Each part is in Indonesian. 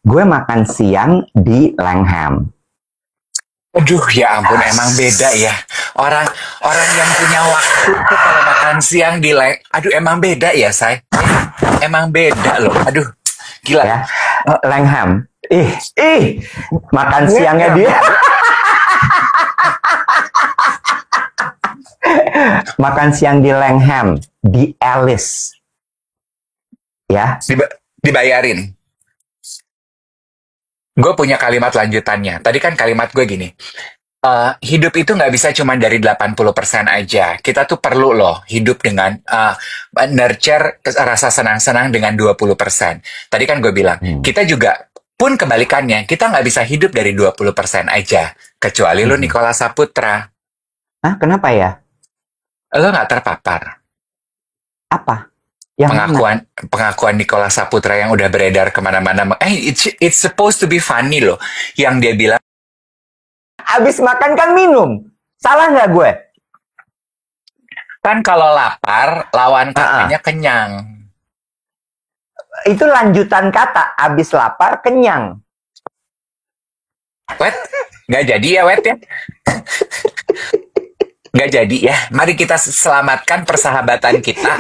Gue makan siang di Langham. Aduh, ya ampun, emang beda ya. Orang orang yang punya waktu tuh kalau makan siang aduh, emang beda ya, Say. Emang beda loh. Aduh, gila. Ya, Langham. Makan siangnya dia. Makan siang di Langham, di Alice. Ya. Dibayarin. Gue punya kalimat lanjutannya. Tadi kan kalimat gue gini. Hidup itu nggak bisa cuma dari 80% aja. Kita tuh perlu loh hidup dengan nurture rasa senang-senang dengan 20%. Tadi kan gue bilang, kita juga pun kebalikannya. Kita nggak bisa hidup dari 20% aja. Kecuali lo Nicholas Saputra. Hah, kenapa ya? Lo nggak terpapar. Apa? Yang pengakuan Nicholas Saputra yang udah beredar kemana-mana. It's supposed to be funny loh. Yang dia bilang, abis makan kan minum. Salah nggak gue? Kan kalau lapar, lawan katanya kenyang. Itu lanjutan kata. Abis lapar, kenyang. Wet? Nggak jadi ya, Wet ya? Nggak jadi ya. Mari kita selamatkan persahabatan kita.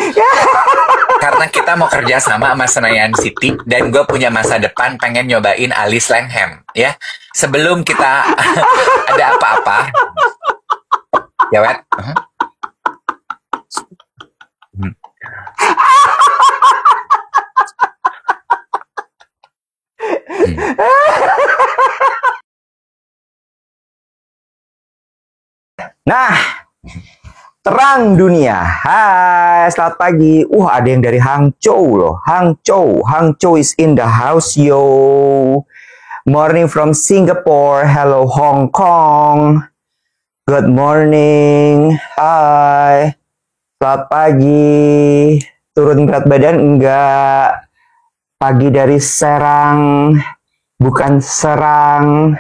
Karena kita mau kerja sama Senayan City. Dan gue punya masa depan pengen nyobain Alice Langham. Ya. Sebelum kita ada apa-apa. Ya, Wet? Nah, terang dunia. Hai, selamat pagi. Ada yang dari Hangzhou loh. Hangzhou is in the house, yo. Morning from Singapore. Hello, Hong Kong. Good morning. Hai. Selamat pagi. Turun berat badan enggak? Pagi dari Serang. Bukan Serang.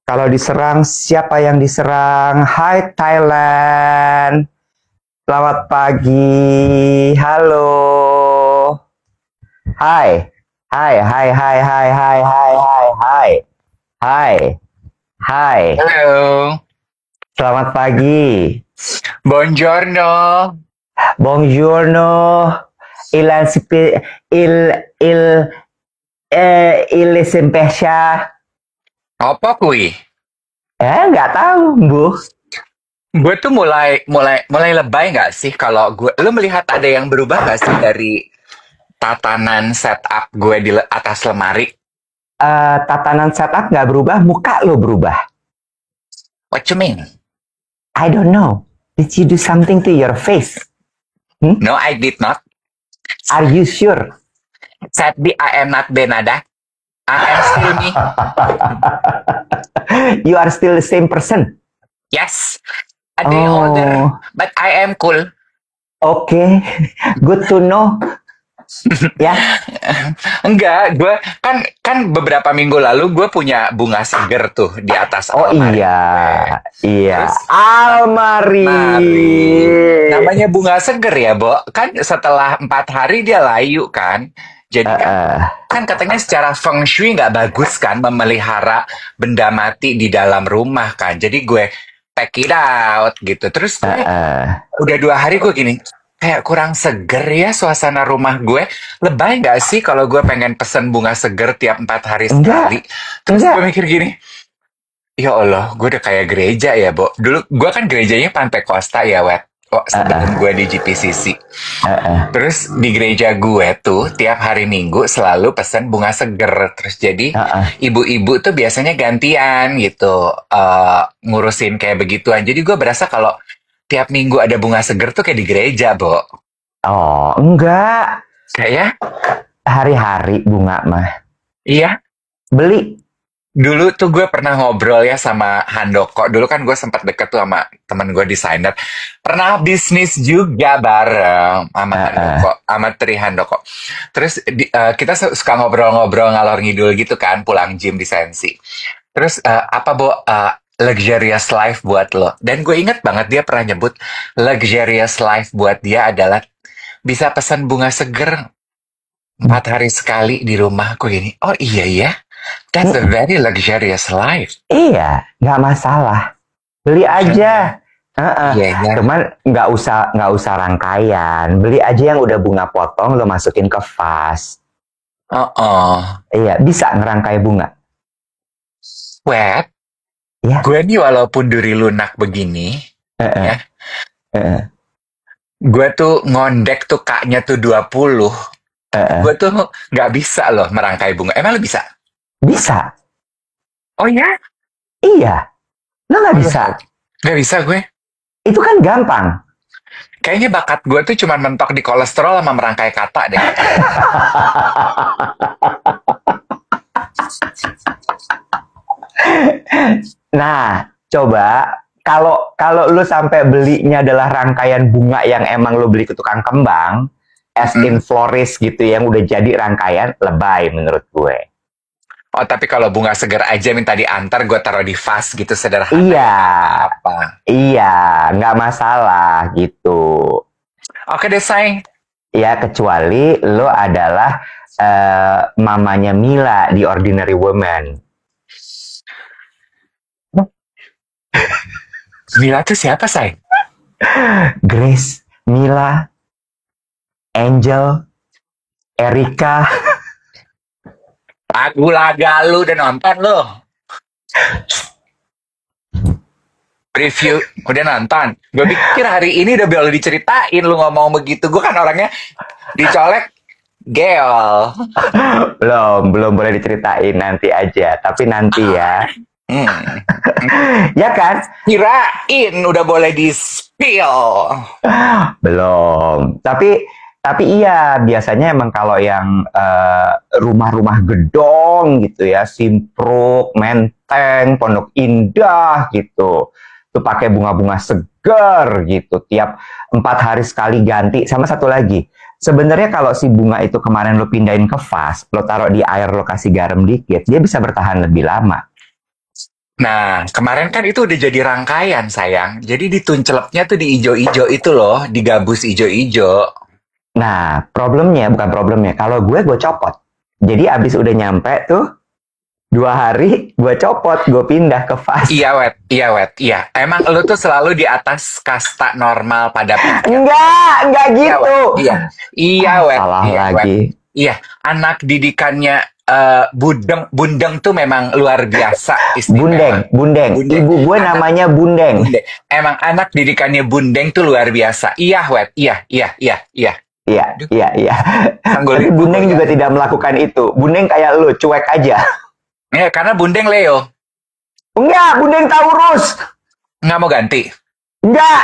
Kalau diserang, siapa yang diserang? Hai Thailand. Selamat pagi. Halo. Hai. Hai. Halo. Selamat pagi. Buongiorno. Il sempesya. Apa kui? Nggak tahu, Bu. Gue tuh mulai lebay nggak sih kalau lu melihat ada yang berubah nggak sih dari tatanan setup gue di atas lemari? Tatanan setup nggak berubah, muka lo berubah. What you mean? I don't know. Did you do something to your face? No, I did not. Are you sure? Sadly, I am not Benada. I am still me. You are still the same person? Yes. A day older, but I am cool. Okay. Good to know. Ya. Enggak, gue kan beberapa minggu lalu gue punya bunga seger tuh di atas almari. Iya. Terus, almari. Namanya bunga seger ya, Bo. Kan setelah 4 hari dia layu kan. Jadi kan katanya secara feng shui nggak bagus kan memelihara benda mati di dalam rumah kan. Jadi gue take it out gitu. Terus gue udah 2 hari gue gini, kayak kurang seger ya suasana rumah gue. Lebay nggak sih kalau gue pengen pesen bunga seger tiap 4 hari sekali? Terus gue mikir gini, ya Allah, gue udah kayak gereja ya, Bo. Dulu gue kan gerejanya Pantai Costa ya, Wet. Sebelum gue di GPCC. Terus di gereja gue tuh tiap hari Minggu selalu pesen bunga seger. Terus jadi ibu-ibu tuh biasanya gantian gitu ngurusin kayak begituan. Jadi gue berasa kalau tiap minggu ada bunga seger tuh kayak di gereja, Bo. Oh, enggak. Kayak hari-hari bunga mah. Iya. Beli. Dulu tuh gue pernah ngobrol ya sama Handoko. Dulu kan gue sempat deket tuh sama teman gue desainer. Pernah bisnis juga bareng sama Handoko, sama Tri Handoko. Terus kita suka ngobrol-ngobrol ngalor ngidul gitu kan, pulang gym di Sensi. Terus apa Bo, luxurious life buat lo? Dan gue inget banget dia pernah nyebut luxurious life buat dia adalah bisa pesan bunga seger 4 hari sekali di rumah. Gue gini, oh iya ya. That's a very luxurious life. Iya, nggak masalah. Beli aja. Iya. Cuman nggak usah rangkaian. Beli aja yang udah bunga potong, lo masukin ke vas. Iya, bisa ngerangkai bunga. Wet, Iya. gue nih walaupun duri lunak begini, ya, gue tuh ngondek tuh kaknya tuh 20. Gue tuh nggak bisa loh merangkai bunga. Emang lo bisa? Bisa. Oh ya? Iya. Lo nggak bisa. Nggak bisa gue. Itu kan gampang. Kayaknya bakat gue tuh cuma mentok di kolesterol sama merangkai kata deh. Nah, coba kalau lu sampai belinya adalah rangkaian bunga yang emang lu beli ke tukang kembang, as in florist gitu yang udah jadi rangkaian, lebay menurut gue. Oh, tapi kalau bunga segar aja minta diantar, gue taruh di vas gitu sederhana. Iya. Apa? Iya, nggak masalah gitu. Oke deh, say. Ya, kecuali lo adalah mamanya Mila di Ordinary Woman. Mila tuh siapa, say? Grace, Mila, Angel, Erika. Aku laga lu udah nonton lo. Preview udah nonton. Gue pikir hari ini udah boleh diceritain lu ngomong begitu. Gue kan orangnya dicolek geol. Belum boleh diceritain, nanti aja. Tapi nanti ya. Ya kan? Kirain udah boleh di-spill. Belum. Tapi iya, biasanya emang kalau yang rumah-rumah gedong gitu ya, Simpruk, Menteng, Pondok Indah gitu, tuh pakai bunga-bunga segar gitu, tiap 4 hari sekali ganti. Sama satu lagi, sebenarnya kalau si bunga itu kemarin lo pindahin ke vas, lo taruh di air, lo kasih garam dikit, dia bisa bertahan lebih lama. Nah, kemarin kan itu udah jadi rangkaian, sayang. Jadi dituncelepnya tuh di ijo-ijo itu loh, di gabus ijo-ijo. Nah, bukan problemnya. Kalau gue copot. Jadi abis udah nyampe tuh, 2 hari gue copot, gue pindah ke vas. Iya, Wet. Emang lu tuh selalu di atas kasta normal pada Enggak gitu. Iya, Wet. Salah lagi. Wet. Iya, anak didikannya Bundeng tuh memang luar biasa istimewa. Bundeng. Ibu gue namanya Bundeng. Emang anak didikannya Bundeng tuh luar biasa. Iya, Wet. Iya. Iya. Tapi Bundeng juga tidak melakukan itu. Bundeng kayak lu, cuek aja. Ya, karena Bundeng Leo. Enggak, Bundeng Taurus. Nggak mau ganti? Enggak.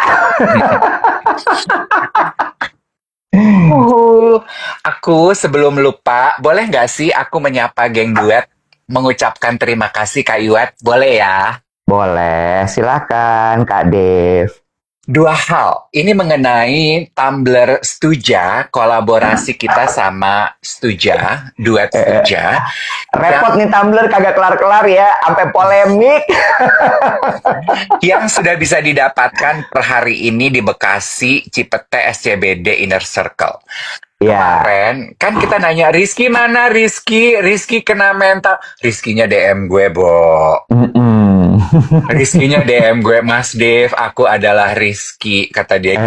Aku sebelum lupa, boleh nggak sih aku menyapa geng duet, mengucapkan terima kasih Kak Iwet? Boleh ya? Boleh, silakan Kak Dev. 2 hal, ini mengenai Tumblr Stuja, kolaborasi kita sama Stuja, duet Stuja. Repot nih Tumblr, kagak kelar-kelar ya, sampai polemik. Yang sudah bisa didapatkan per hari ini di Bekasi, Cipete, SCBD, Inner Circle. Kemarin, kan kita nanya, Rizky mana Rizky? Rizky kena mental. Rizkynya DM gue, Bo. Rizkynya DM gue, Mas Dev, aku adalah Rizky, kata dia.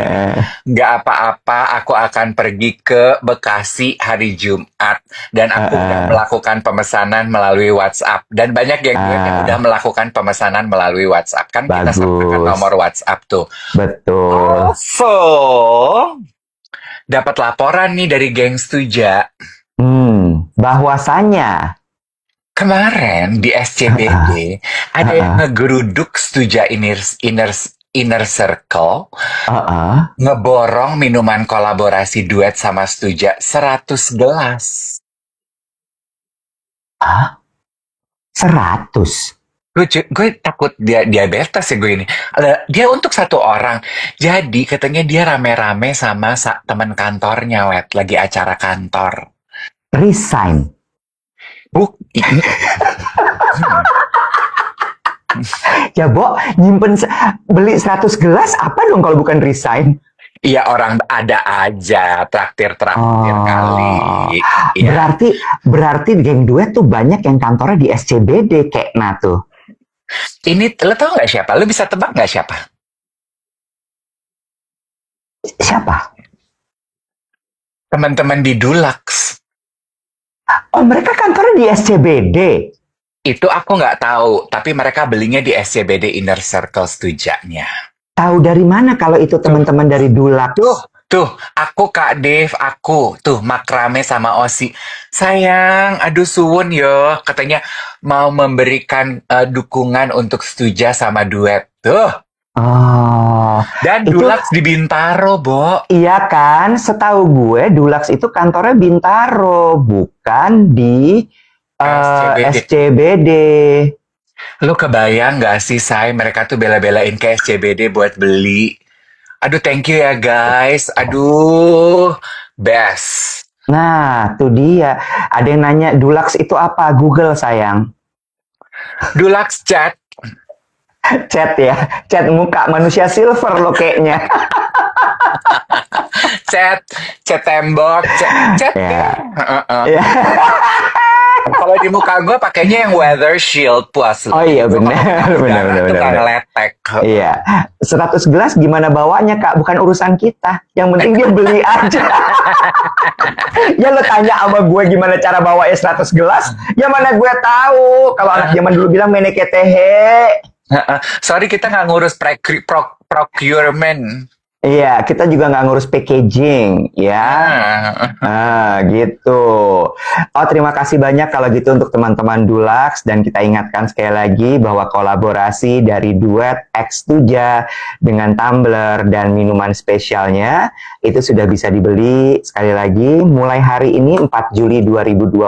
Nggak apa-apa, aku akan pergi ke Bekasi hari Jumat. Dan aku udah melakukan pemesanan melalui WhatsApp. Dan banyak yang udah melakukan pemesanan melalui WhatsApp. Kan kita samakan nomor WhatsApp tuh. Betul. So, dapat laporan nih dari geng Stuja. Bahwasanya kemarin di SCBD ada yang ngegeruduk Stuja Inner Circle, ngeborong minuman kolaborasi duet sama Stuja 100 gelas. 100? Gue takut dia diabetes ya gue ini. Dia untuk 1 orang. Jadi katanya dia rame-rame sama teman kantornya, Wet. Lagi acara kantor. Resign. Ya, Bo, beli 100 gelas apa dong kalau bukan resign? Iya, orang ada aja traktir-traktir kali. Oh, Iya. berarti geng duet tuh banyak yang kantornya di SCBD kayak tuh. Ini lo tau nggak siapa? Lo bisa tebak nggak siapa? Siapa? Teman-teman di Dulux. Oh, mereka kantornya di SCBD. Itu aku nggak tahu, tapi mereka belinya di SCBD Inner Circle Stujanya. Tahu dari mana kalau itu teman-teman dari Dulux? Tuh, aku Kak Dev, tuh makrame sama Osi. Sayang, aduh suwun yo, katanya mau memberikan dukungan untuk Stuja sama duet. Tuh, Oh, dan itu Dulux di Bintaro, Bo. iya kan? Setahu gue Dulux itu kantornya Bintaro, bukan di SCBD. SCBD. Lo kebayang nggak sih, Say? Mereka tuh bela-belain ke SCBD buat beli. Aduh, thank you ya, guys. Aduh, best. Nah, tuh dia. Ada yang nanya Dulux itu apa? Google sayang. Dulux Chat. Chat ya, chat muka manusia silver lo kayaknya. Chat tembok, chat. Ya. Heeh. Ya. Kalau di muka gue pakainya yang weather shield puas. Oh iya benar, Benar. Ngeletek. Iya. 100 gelas gimana bawanya Kak? Bukan urusan kita. Yang penting dia beli aja. Ya lo tanya sama gue gimana cara bawa 100 gelas? Ya mana gue tahu. Kalau anak zaman dulu bilang meneketehe. Sorry kita nggak ngurus procurement. Iya, kita juga nggak ngurus packaging, ya. Gitu. Oh, terima kasih banyak kalau gitu untuk teman-teman Dulux, dan kita ingatkan sekali lagi bahwa kolaborasi dari duet X Tuja dengan tumbler dan minuman spesialnya itu sudah bisa dibeli sekali lagi mulai hari ini 4 Juli 2025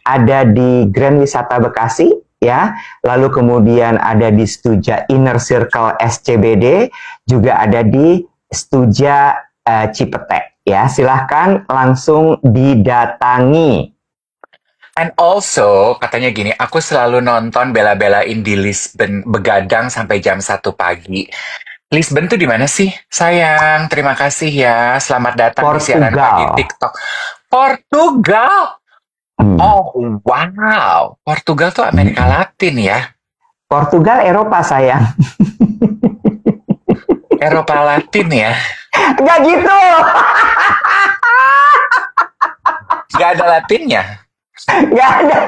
ada di Grand Wisata Bekasi. Ya, lalu kemudian ada di Stuja Inner Circle SCBD, juga ada di Stuja Cipete. Ya, silahkan langsung didatangi. And also, katanya gini, aku selalu nonton bela-belain di Lisbon, begadang sampai jam 1 pagi. Lisbon tuh di mana sih? Sayang, terima kasih ya. Selamat datang di siaran pagi TikTok. Portugal! Oh, wow. Portugal tuh Amerika Latin ya? Portugal Eropa, sayang. Eropa Latin ya? Nggak gitu. Nggak ada Latinnya? Nggak ada.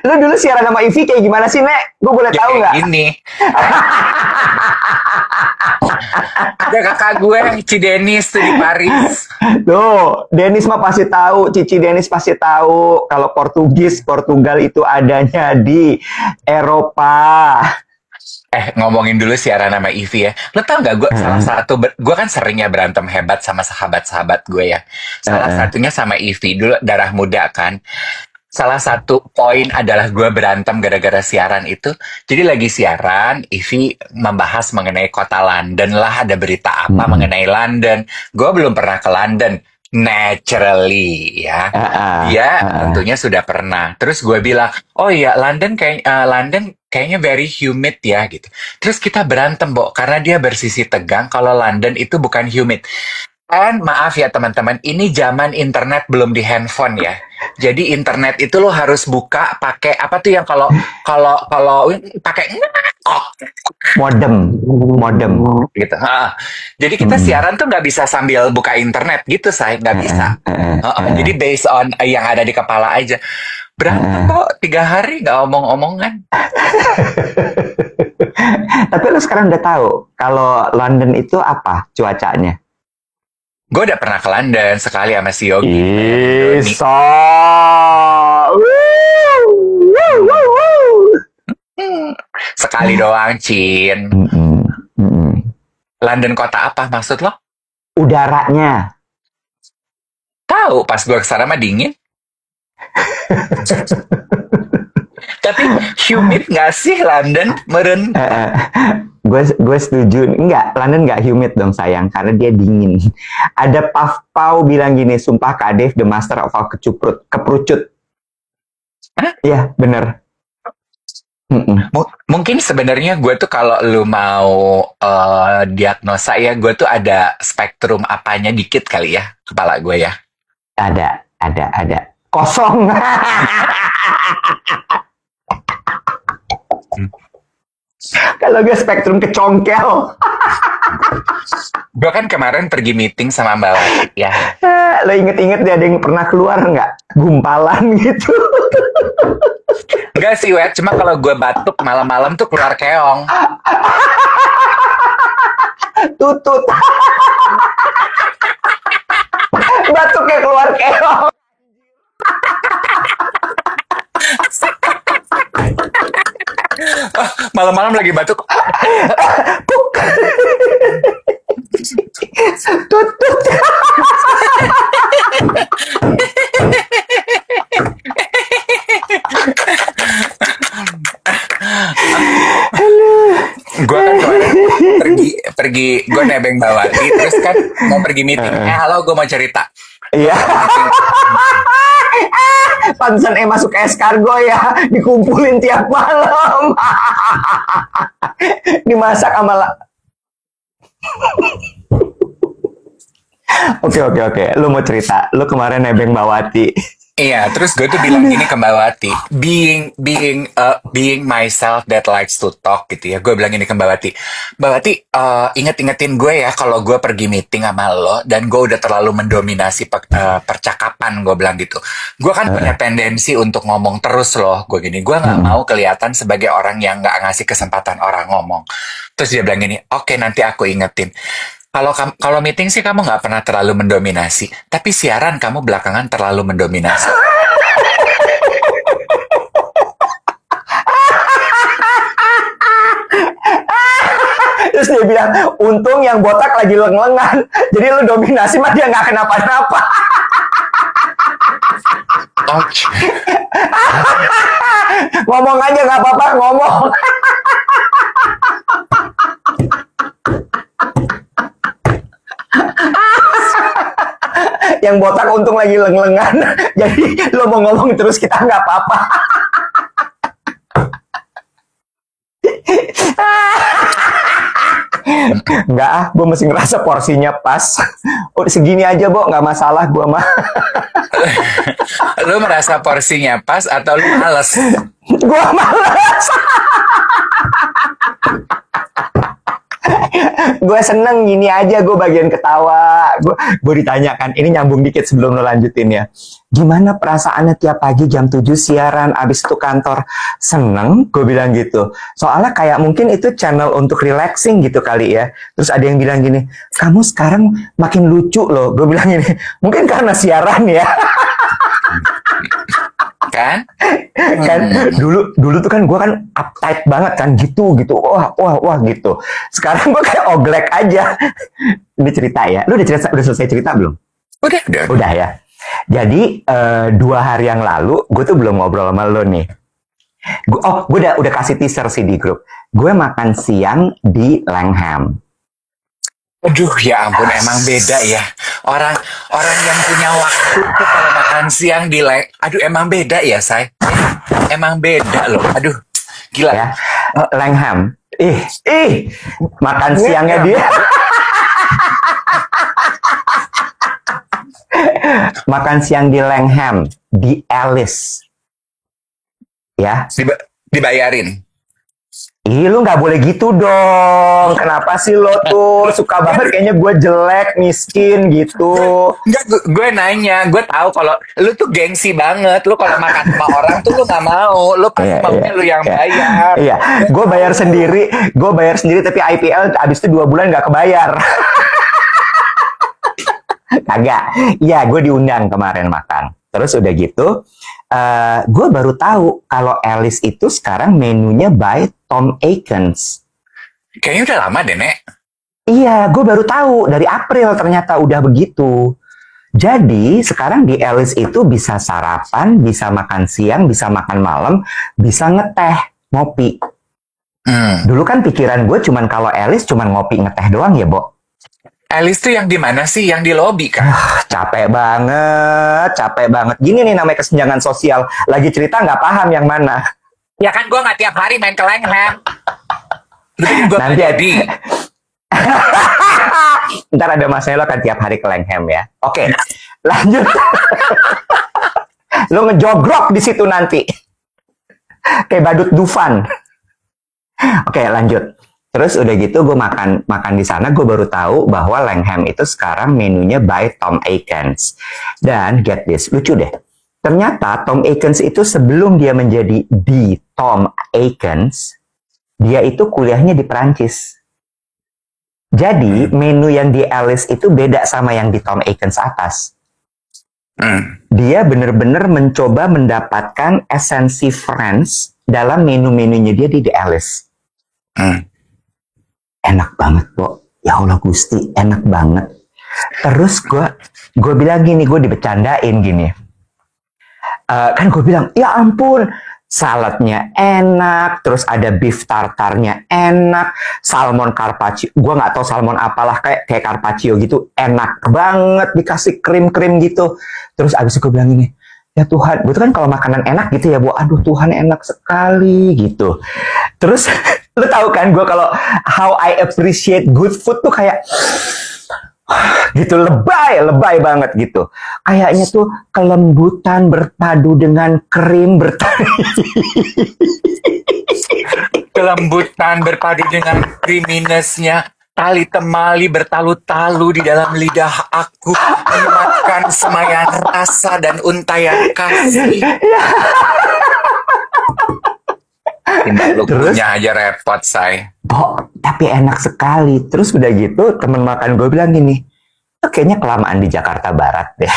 Lu dulu siaran sama Ivy kayak gimana sih, Nek? Gue boleh tahu nggak? Kayak gini. Ada kakak gue, Cici Denis tuh di Paris. Tuh, Denis mah pasti tahu, Cici Denis pasti tahu kalau Portugal itu adanya di Eropa. Ngomongin dulu siaran sama Ivy ya. Lo tau gak, gue kan seringnya berantem hebat sama sahabat-sahabat gue ya. Salah satunya sama Ivy, dulu darah muda kan. Salah satu poin adalah gue berantem gara-gara siaran itu. Jadi lagi siaran, Ivy membahas mengenai kota London lah, ada berita apa mengenai London. Gue belum pernah ke London. Naturally ya, dia tentunya sudah pernah. Terus gue bilang, oh iya London kayaknya very humid ya gitu. Terus kita berantem, Bo, karena dia bersisi tegang kalau London itu bukan humid. And maaf ya teman-teman, ini zaman internet belum di handphone ya. Jadi internet itu lo harus buka pakai apa tuh yang kalau pakai modem gitu. Jadi kita siaran tuh nggak bisa sambil buka internet gitu, saya nggak bisa. Jadi based on yang ada di kepala aja. Berantem kok 3 hari nggak omong-omongan. Tapi lo sekarang udah tahu kalau London itu apa cuacanya? Gue udah pernah ke London sekali sama si Yogi. Sekali doang, Cin. London kota apa maksud lo? Udaranya. Tahu, pas gue kesana mah dingin. Tapi humid nggak sih London? Meren. Gue setuju. Enggak, London nggak humid dong sayang, karena dia dingin. Ada Puff Pau bilang gini, sumpah Kak Dev the master of all keperucut. Iya, bener. Mungkin sebenarnya gue tuh kalau lu mau diagnosa ya, gue tuh ada spektrum apanya dikit kali ya, kepala gue ya. Ada. Kosong. Kalau gue spektrum kecongkel. Gue kan kemarin pergi meeting sama Mbak Wati ya. Lo inget-inget dia ada yang pernah keluar nggak? Gumpalan gitu. Enggak sih, Wet. Cuma kalau gue batuk malam-malam tuh keluar keong. Tutut. Batuknya keluar keong. Malam-malam lagi batuk. Tutut. Gue kan pergi gue nebeng Mbak Wati, terus kan mau pergi meeting. Halo, gue mau cerita. Iya. Pantesan masuk ke eskargo ya, dikumpulin tiap malam. Dimasak sama Oke. Lu mau cerita, lu kemarin nebeng Mbak Wati. Iya, terus gue tuh bilang gini ke Mbak Wati, being myself that likes to talk gitu ya. Gue bilang gini ke Mbak Wati, ingetin gue ya kalau gue pergi meeting sama lo dan gue udah terlalu mendominasi percakapan, gue bilang gitu. Gue kan punya tendensi untuk ngomong terus loh, gue gini. Gue nggak mau kelihatan sebagai orang yang nggak ngasih kesempatan orang ngomong. Terus dia bilang gini, oke, nanti aku ingetin. Kalau meeting sih kamu nggak pernah terlalu mendominasi, tapi siaran kamu belakangan terlalu mendominasi. Terus dia bilang, untung yang botak lagi leng-lengan, jadi lu dominasi mah dia nggak kenapa-napa. Ouch. Ngomong aja nggak apa-apa, ngomong. Yang botak untung lagi leng-lengan, jadi lo mau ngomong terus kita nggak apa-apa. Enggak gue masih ngerasa porsinya pas. Segini aja, Bo, nggak masalah gue mah. Lu merasa porsinya pas atau lu males? Gue males. Gue seneng gini aja, gue bagian ketawa. Gue ditanyakan, ini nyambung dikit sebelum lo lanjutin ya. Gimana perasaannya tiap pagi jam 7 siaran, abis itu kantor? Seneng, gue bilang gitu. Soalnya kayak mungkin itu channel untuk relaxing gitu kali ya. Terus ada yang bilang gini, kamu sekarang makin lucu loh. Gue bilang gini, mungkin karena siaran ya. Kan dulu tuh kan gue kan uptight banget kan, gitu wah gitu. Sekarang gue kayak oglek aja. Ini cerita ya, lu udah selesai cerita belum? Udah ya. Jadi 2 hari yang lalu gue tuh belum ngobrol sama lo nih. Gue udah kasih teaser sih di grup. Gue makan siang di Langham. Aduh, ya ampun, emang beda ya. Orang yang punya waktu tuh kalau makan siang di aduh, emang beda ya, Say. Emang beda loh. Aduh, gila. Ya. Langham. Makan siangnya dia. Makan siang di Langham, di Alice. Ya. Dibayarin. Lu nggak boleh gitu dong. Kenapa sih lo tuh suka banget kayaknya gue jelek, miskin gitu. Enggak, gue nanya. Gue tahu kalau lu tuh gengsi banget. Lu kalau makan sama orang tuh lu nggak mau. Lu pasti maunya lu yang bayar. Iya, gue bayar sendiri. Tapi IPL abis itu 2 bulan nggak kebayar. Kagak. Iya, gue diundang kemarin makan. Terus udah gitu, gue baru tahu kalau Alice itu sekarang menunya by Tom Atkins. Kayaknya udah lama deh, Nek. Iya, gue baru tahu dari April ternyata udah begitu. Jadi sekarang di Alice itu bisa sarapan, bisa makan siang, bisa makan malam, bisa ngeteh, ngopi. Dulu kan pikiran gue cuman kalau Alice cuman ngopi ngeteh doang ya, Bo. Alice tuh yang di mana sih? Yang di lobi kan? Capek banget. Gini nih namanya kesenjangan sosial. Lagi cerita nggak paham yang mana. Ya kan gue nggak tiap hari main ke Langham. Lu bikin gue Nanti jadi. Ntar ada masanya lo kan tiap hari ke Langham ya. Oke, lanjut. Lo ngejogrok di situ nanti. Kayak badut Dufan. Oke, lanjut. Terus udah gitu gue makan di sana, gue baru tahu bahwa Langham itu sekarang menunya by Tom Akins. Dan get this, lucu deh. Ternyata Tom Akins itu sebelum dia menjadi the Tom Akins, dia itu kuliahnya di Perancis. Jadi menu yang di Alice itu beda sama yang di Tom Akins atas. Dia benar-benar mencoba mendapatkan esensi French dalam menu-menunya dia di The Alice. Enak banget, Bo. Ya Allah Gusti, enak banget. Terus gue bilang gini, gue dibecandain gini. Kan gue bilang, ya ampun, saladnya enak, terus ada beef tartarnya enak, salmon carpaccio, gue nggak tahu salmon apalah, kayak carpaccio gitu, enak banget, dikasih krim gitu. Terus abis itu gue bilang gini, ya Tuhan, gue tuh kan kalau makanan enak gitu ya, Bu, aduh Tuhan enak sekali gitu. Terus lu tahu kan gue kalau how I appreciate good food tuh kayak gitu, lebay banget gitu. Kayaknya tuh kelembutan berpadu dengan krim Kelembutan berpadu dengan creaminess-nya, tali temali bertalu-talu di dalam lidah aku, menyematkan semayan rasa dan untayan kasih. Tindak lu punya aja repot, say. Tapi enak sekali. Terus udah gitu, temen makan gue bilang gini, kayaknya kelamaan di Jakarta Barat deh.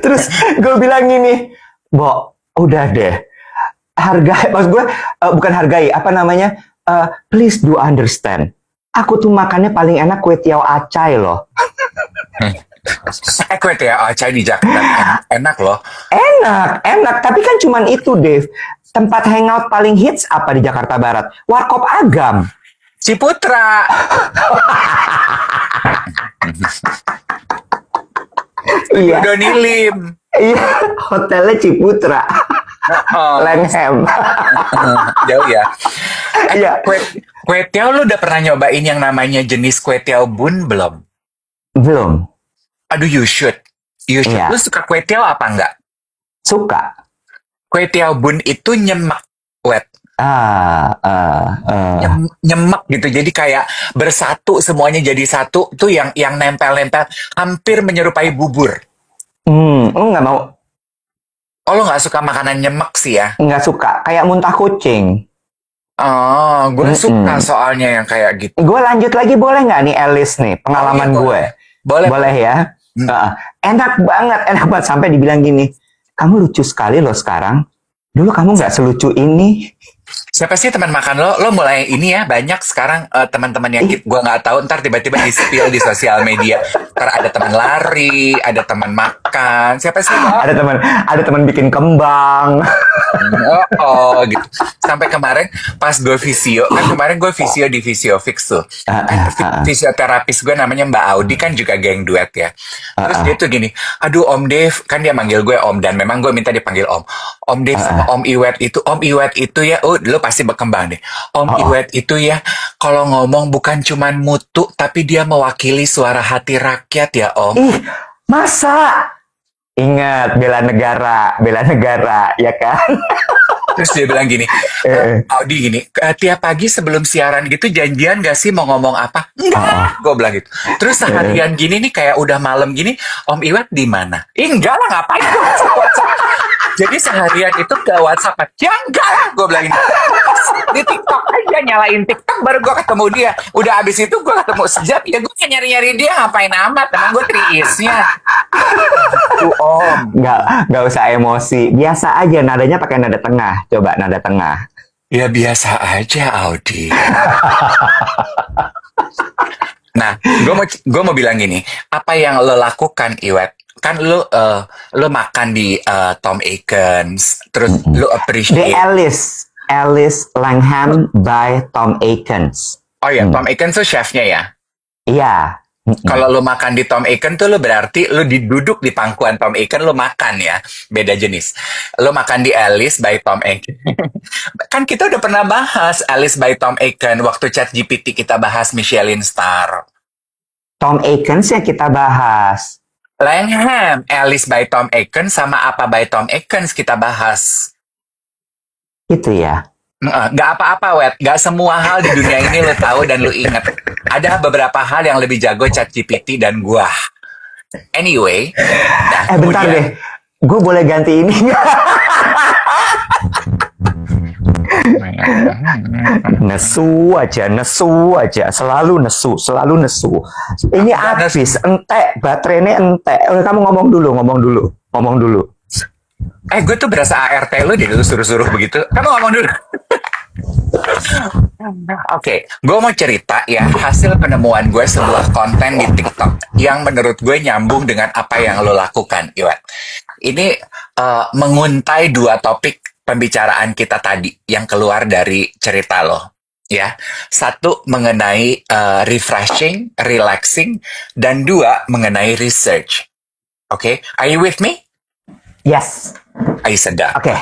Terus gue bilang gini, Bo, udah deh. Maksud gue, bukan hargai, apa namanya, please do understand. Aku tuh makannya paling enak kue tiaw acai loh. Kue tiaw acai di Jakarta enak loh. Enak. Tapi kan cuman itu, Dave. Tempat hangout paling hits apa di Jakarta Barat? Warkop Agam. Ciputra. Iya. Donilim. Iya, hotelnya Ciputra. Langham. Jauh ya. Iya. Kue tiaw lu udah pernah nyobain yang namanya jenis kue tiaw bun belum? Belum. Aduh, you should. Iya. Lu suka kue tiaw apa enggak? Suka. Kue tiaw bun itu nyemek, wet. Nyemek gitu. Jadi kayak bersatu, semuanya jadi satu. Tuh yang nempel-nempel, hampir menyerupai bubur. Lu nggak mau? Oh, lu nggak suka makanan nyemek sih ya? Nggak suka. Kayak muntah kucing. Oh, gue suka soalnya yang kayak gitu. Gue lanjut lagi boleh nggak nih, Alice nih, pengalaman gue. Boleh ya. Enak banget. Sampai dibilang gini, kamu lucu sekali loh sekarang. Dulu kamu nggak selucu ini. Siapa sih teman makan lo? Lo mulai ini ya, banyak sekarang teman-teman yang gue nggak tahu, ntar tiba-tiba di-spill di sosial media. Ntar ada teman lari, ada teman makan. Siapa sih lo? Ada teman bikin kembang. Gitu. Sampai kemarin pas gue visio, kan kemarin gue visio di Visiofix tuh. Fisioterapis gue namanya Mbak Audi, kan juga geng duet ya. Terus dia tuh gini, aduh Om Dev, kan dia manggil gue Om, dan memang gue minta dipanggil Om. Om Dev sama Om Iwet itu ya, lo pasti berkembang deh. Om Iwet itu ya, kalau ngomong bukan cuman mutu, tapi dia mewakili suara hati rakyat ya Om. Ih, masa? Ingat, bela negara, ya kan? Terus dia bilang gini, Audi gini, tiap pagi sebelum siaran gitu janjian gak sih mau ngomong apa? Enggak, gue bilang gitu. Terus seharian gini nih, kayak udah malam gini, Om Iwet di mana? Enggak lah, ngapain gue WhatsApp. Jadi seharian itu ke WhatsApp, ya enggak lah, gue bilang ini. Di TikTok aja, nyalain TikTok baru gue ketemu dia. Udah abis itu gue ketemu sejam, ya gue nyari-nyari dia, ngapain amat, emang gue triisnya. Om. Nggak usah emosi, biasa aja, nadanya pakai nada tengah. Coba nada tengah. Ya biasa aja, Audi. Nah, gue mau bilang gini, apa yang lo lakukan, Iwet? Kan lo makan di Tom Akins, terus lo appreciate. The Alice Langham by Tom Akins. Oh ya, Tom Akins tuh chefnya ya? Iya. Mm-mm. Kalau lo makan di Tom Aiken tuh lo berarti lo duduk di pangkuan Tom Aiken lo makan ya. Beda jenis. Lo makan di Alice by Tom Aiken. Kan kita udah pernah bahas Alice by Tom Aiken waktu chat GPT kita bahas Michelin Star. Tom Atkins yang kita bahas. Langham, Alice by Tom Atkins sama apa by Tom Atkins kita bahas. Itu ya. Nggak apa-apa, Wet. Nggak semua hal di dunia ini lo tahu dan lo inget. Ada beberapa hal yang lebih jago ChatGPT dan gua. Anyway, nah Bentar kemudian deh. Gue boleh ganti ini nggak? Nesu aja, selalu nesu. Ini habis, entek, baterainya entek. Kamu ngomong dulu. gue tuh berasa ART lo jadi lu suruh-suruh begitu. Kamu ngomong dulu. Oke, gue mau cerita ya hasil penemuan gue sebuah konten di TikTok yang menurut gue nyambung dengan apa yang lo lakukan, Iwan. Ini menguntai dua topik pembicaraan kita tadi yang keluar dari cerita lo. Ya, satu mengenai refreshing, relaxing, dan dua mengenai research. Oke, are you with me? Yes. Ayo sedap. Oke.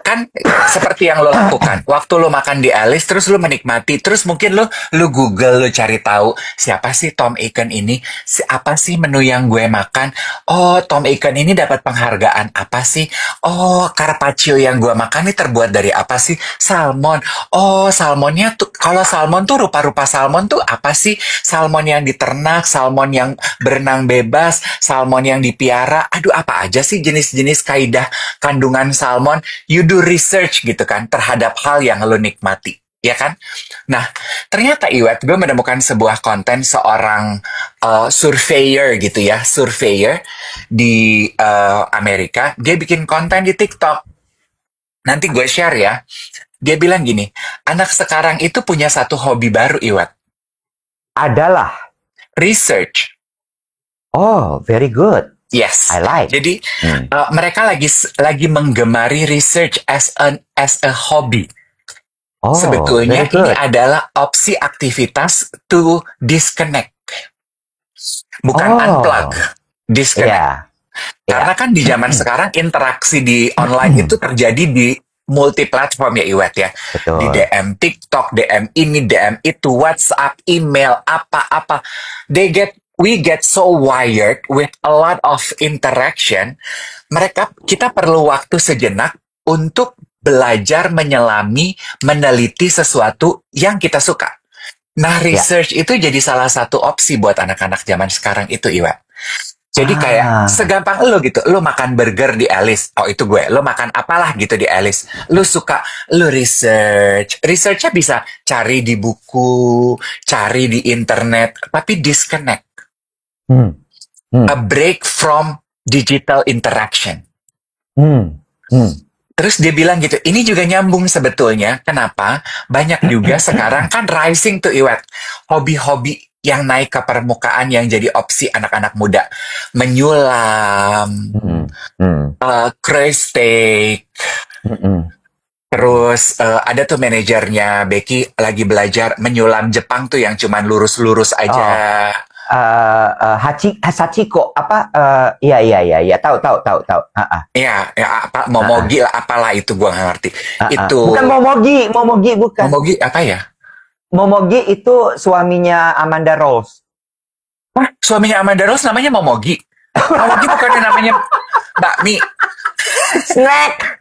Kan seperti yang lo lakukan waktu lo makan di Alice, terus lo menikmati, terus mungkin lo Google, lo cari tahu siapa sih Tom Aiken ini, apa sih menu yang gue makan. Oh, Tom Aiken ini dapat penghargaan apa sih? Oh, carpaccio yang gue makan ini terbuat dari apa sih? Salmon. Oh, salmonnya tuh, kalau salmon tuh rupa-rupa salmon tuh apa sih? Salmon yang diternak, salmon yang berenang bebas, salmon yang dipiara. Aduh, apa aja sih jenis-jenis kaidah kandungan salmon? You do research gitu kan terhadap hal yang lo nikmati, ya kan? Nah, ternyata Iwet, gue menemukan sebuah konten seorang surveyor gitu ya, surveyor di Amerika. Dia bikin konten di TikTok. Nanti gue share ya. Dia bilang gini, anak sekarang itu punya satu hobi baru, Iwet. Adalah. Research. Oh, very good. Yes. I like. Jadi mereka lagi menggemari research as a hobby. Oh, sebetulnya very good. ini adalah opsi aktivitas to disconnect. Bukan unplug, disconnect. Yeah. Karena kan di zaman sekarang interaksi di online itu terjadi di multi platform ya Iwet ya. Betul. Di DM TikTok, DM ini, DM itu, WhatsApp, email, apa-apa. We get so wired with a lot of interaction. Kita perlu waktu sejenak untuk belajar menyelami, meneliti sesuatu yang kita suka. Nah, research itu jadi salah satu opsi buat anak-anak zaman sekarang itu, Iwa. Jadi kayak segampang lo gitu, lo makan burger di Alice, oh itu gue, lo makan apalah gitu di Alice, lo suka, lo research, researchnya bisa cari di buku, cari di internet, tapi disconnect. A break from digital interaction. Terus dia bilang gitu, ini juga nyambung sebetulnya. Kenapa? Banyak juga sekarang kan rising tuh Iwet. Hobi-hobi yang naik ke permukaan yang jadi opsi anak-anak muda. Menyulam, crust steak. Terus ada tuh manajernya Becky lagi belajar menyulam Jepang tuh yang cuman lurus-lurus aja. Sachiko apa iya tahu. Iya, apa momogi lah apalah itu gua nggak ngerti. Itu bukan momogi bukan. Momogi apa ya? Momogi itu suaminya Amanda Rose. Wah, suaminya Amanda Rose namanya Momogi. Momogi bukannya namanya bakmi. Snack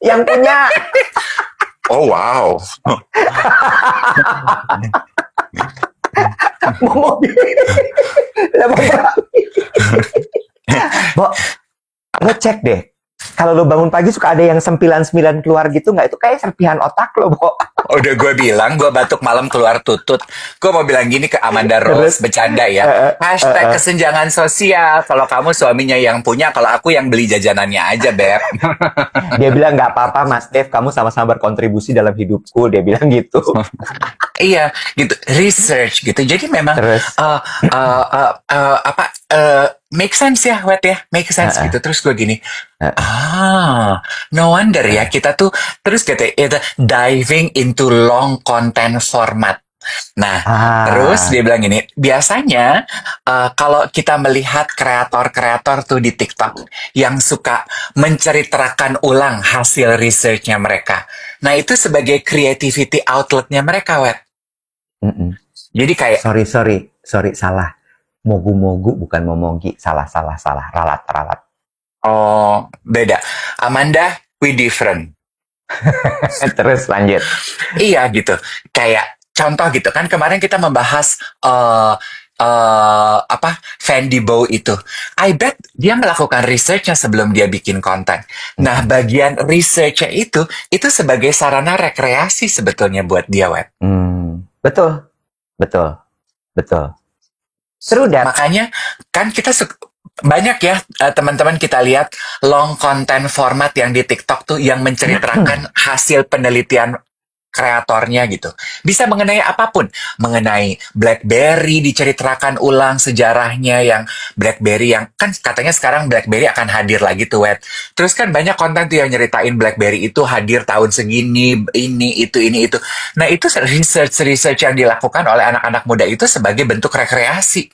yang punya. Oh wow. Momogi. Bo, lo cek deh. Kalau lo bangun pagi suka ada yang sempilan-sempilan keluar gitu nggak? Itu kayak serpihan otak lo, Bo. Udah gue bilang, gue batuk malam keluar tutut. Gue mau bilang gini ke Amanda Rose, bercanda ya. Hashtag kesenjangan sosial. Kalau kamu suaminya yang punya, kalau aku yang beli jajanannya aja, Beb. Dia bilang, nggak apa-apa, Mas Dev. Kamu sama-sama berkontribusi dalam hidupku. Dia bilang gitu. Iya, gitu. Research, gitu. Jadi memang, make sense ya, Wet ya. Make sense, gitu. Terus gue gini, no wonder ya, kita tuh, terus kita diving into long content format. Nah, terus Ah, dia bilang gini, biasanya kalau kita melihat kreator-kreator tuh di TikTok yang suka menceritakan ulang hasil research-nya mereka. Nah, itu sebagai creativity outlet-nya mereka, Wet. mm-mm. Jadi kayak, Sorry, salah. Mogu-mogu bukan momogi. Salah. Ralat. oh, beda. Amanda, we different. Terus lanjut. Iya gitu. Kayak contoh gitu kan kemarin kita membahas apa Fendi Bow itu. I bet dia melakukan researchnya sebelum dia bikin konten. Nah, Mm-mm. bagian researchnya itu sebagai sarana rekreasi sebetulnya buat dia, Web. Betul, betul. True that. Makanya kan kita banyak ya teman-teman kita lihat long content format yang di TikTok tuh yang menceritakan hasil penelitian kreatornya gitu. Bisa mengenai apapun, mengenai BlackBerry diceritakan ulang sejarahnya yang BlackBerry yang kan katanya sekarang BlackBerry akan hadir lagi tuh, Wet. Terus kan banyak konten tuh yang nyeritain BlackBerry itu hadir tahun segini, ini itu. Nah, itu research yang dilakukan oleh anak-anak muda itu sebagai bentuk rekreasi.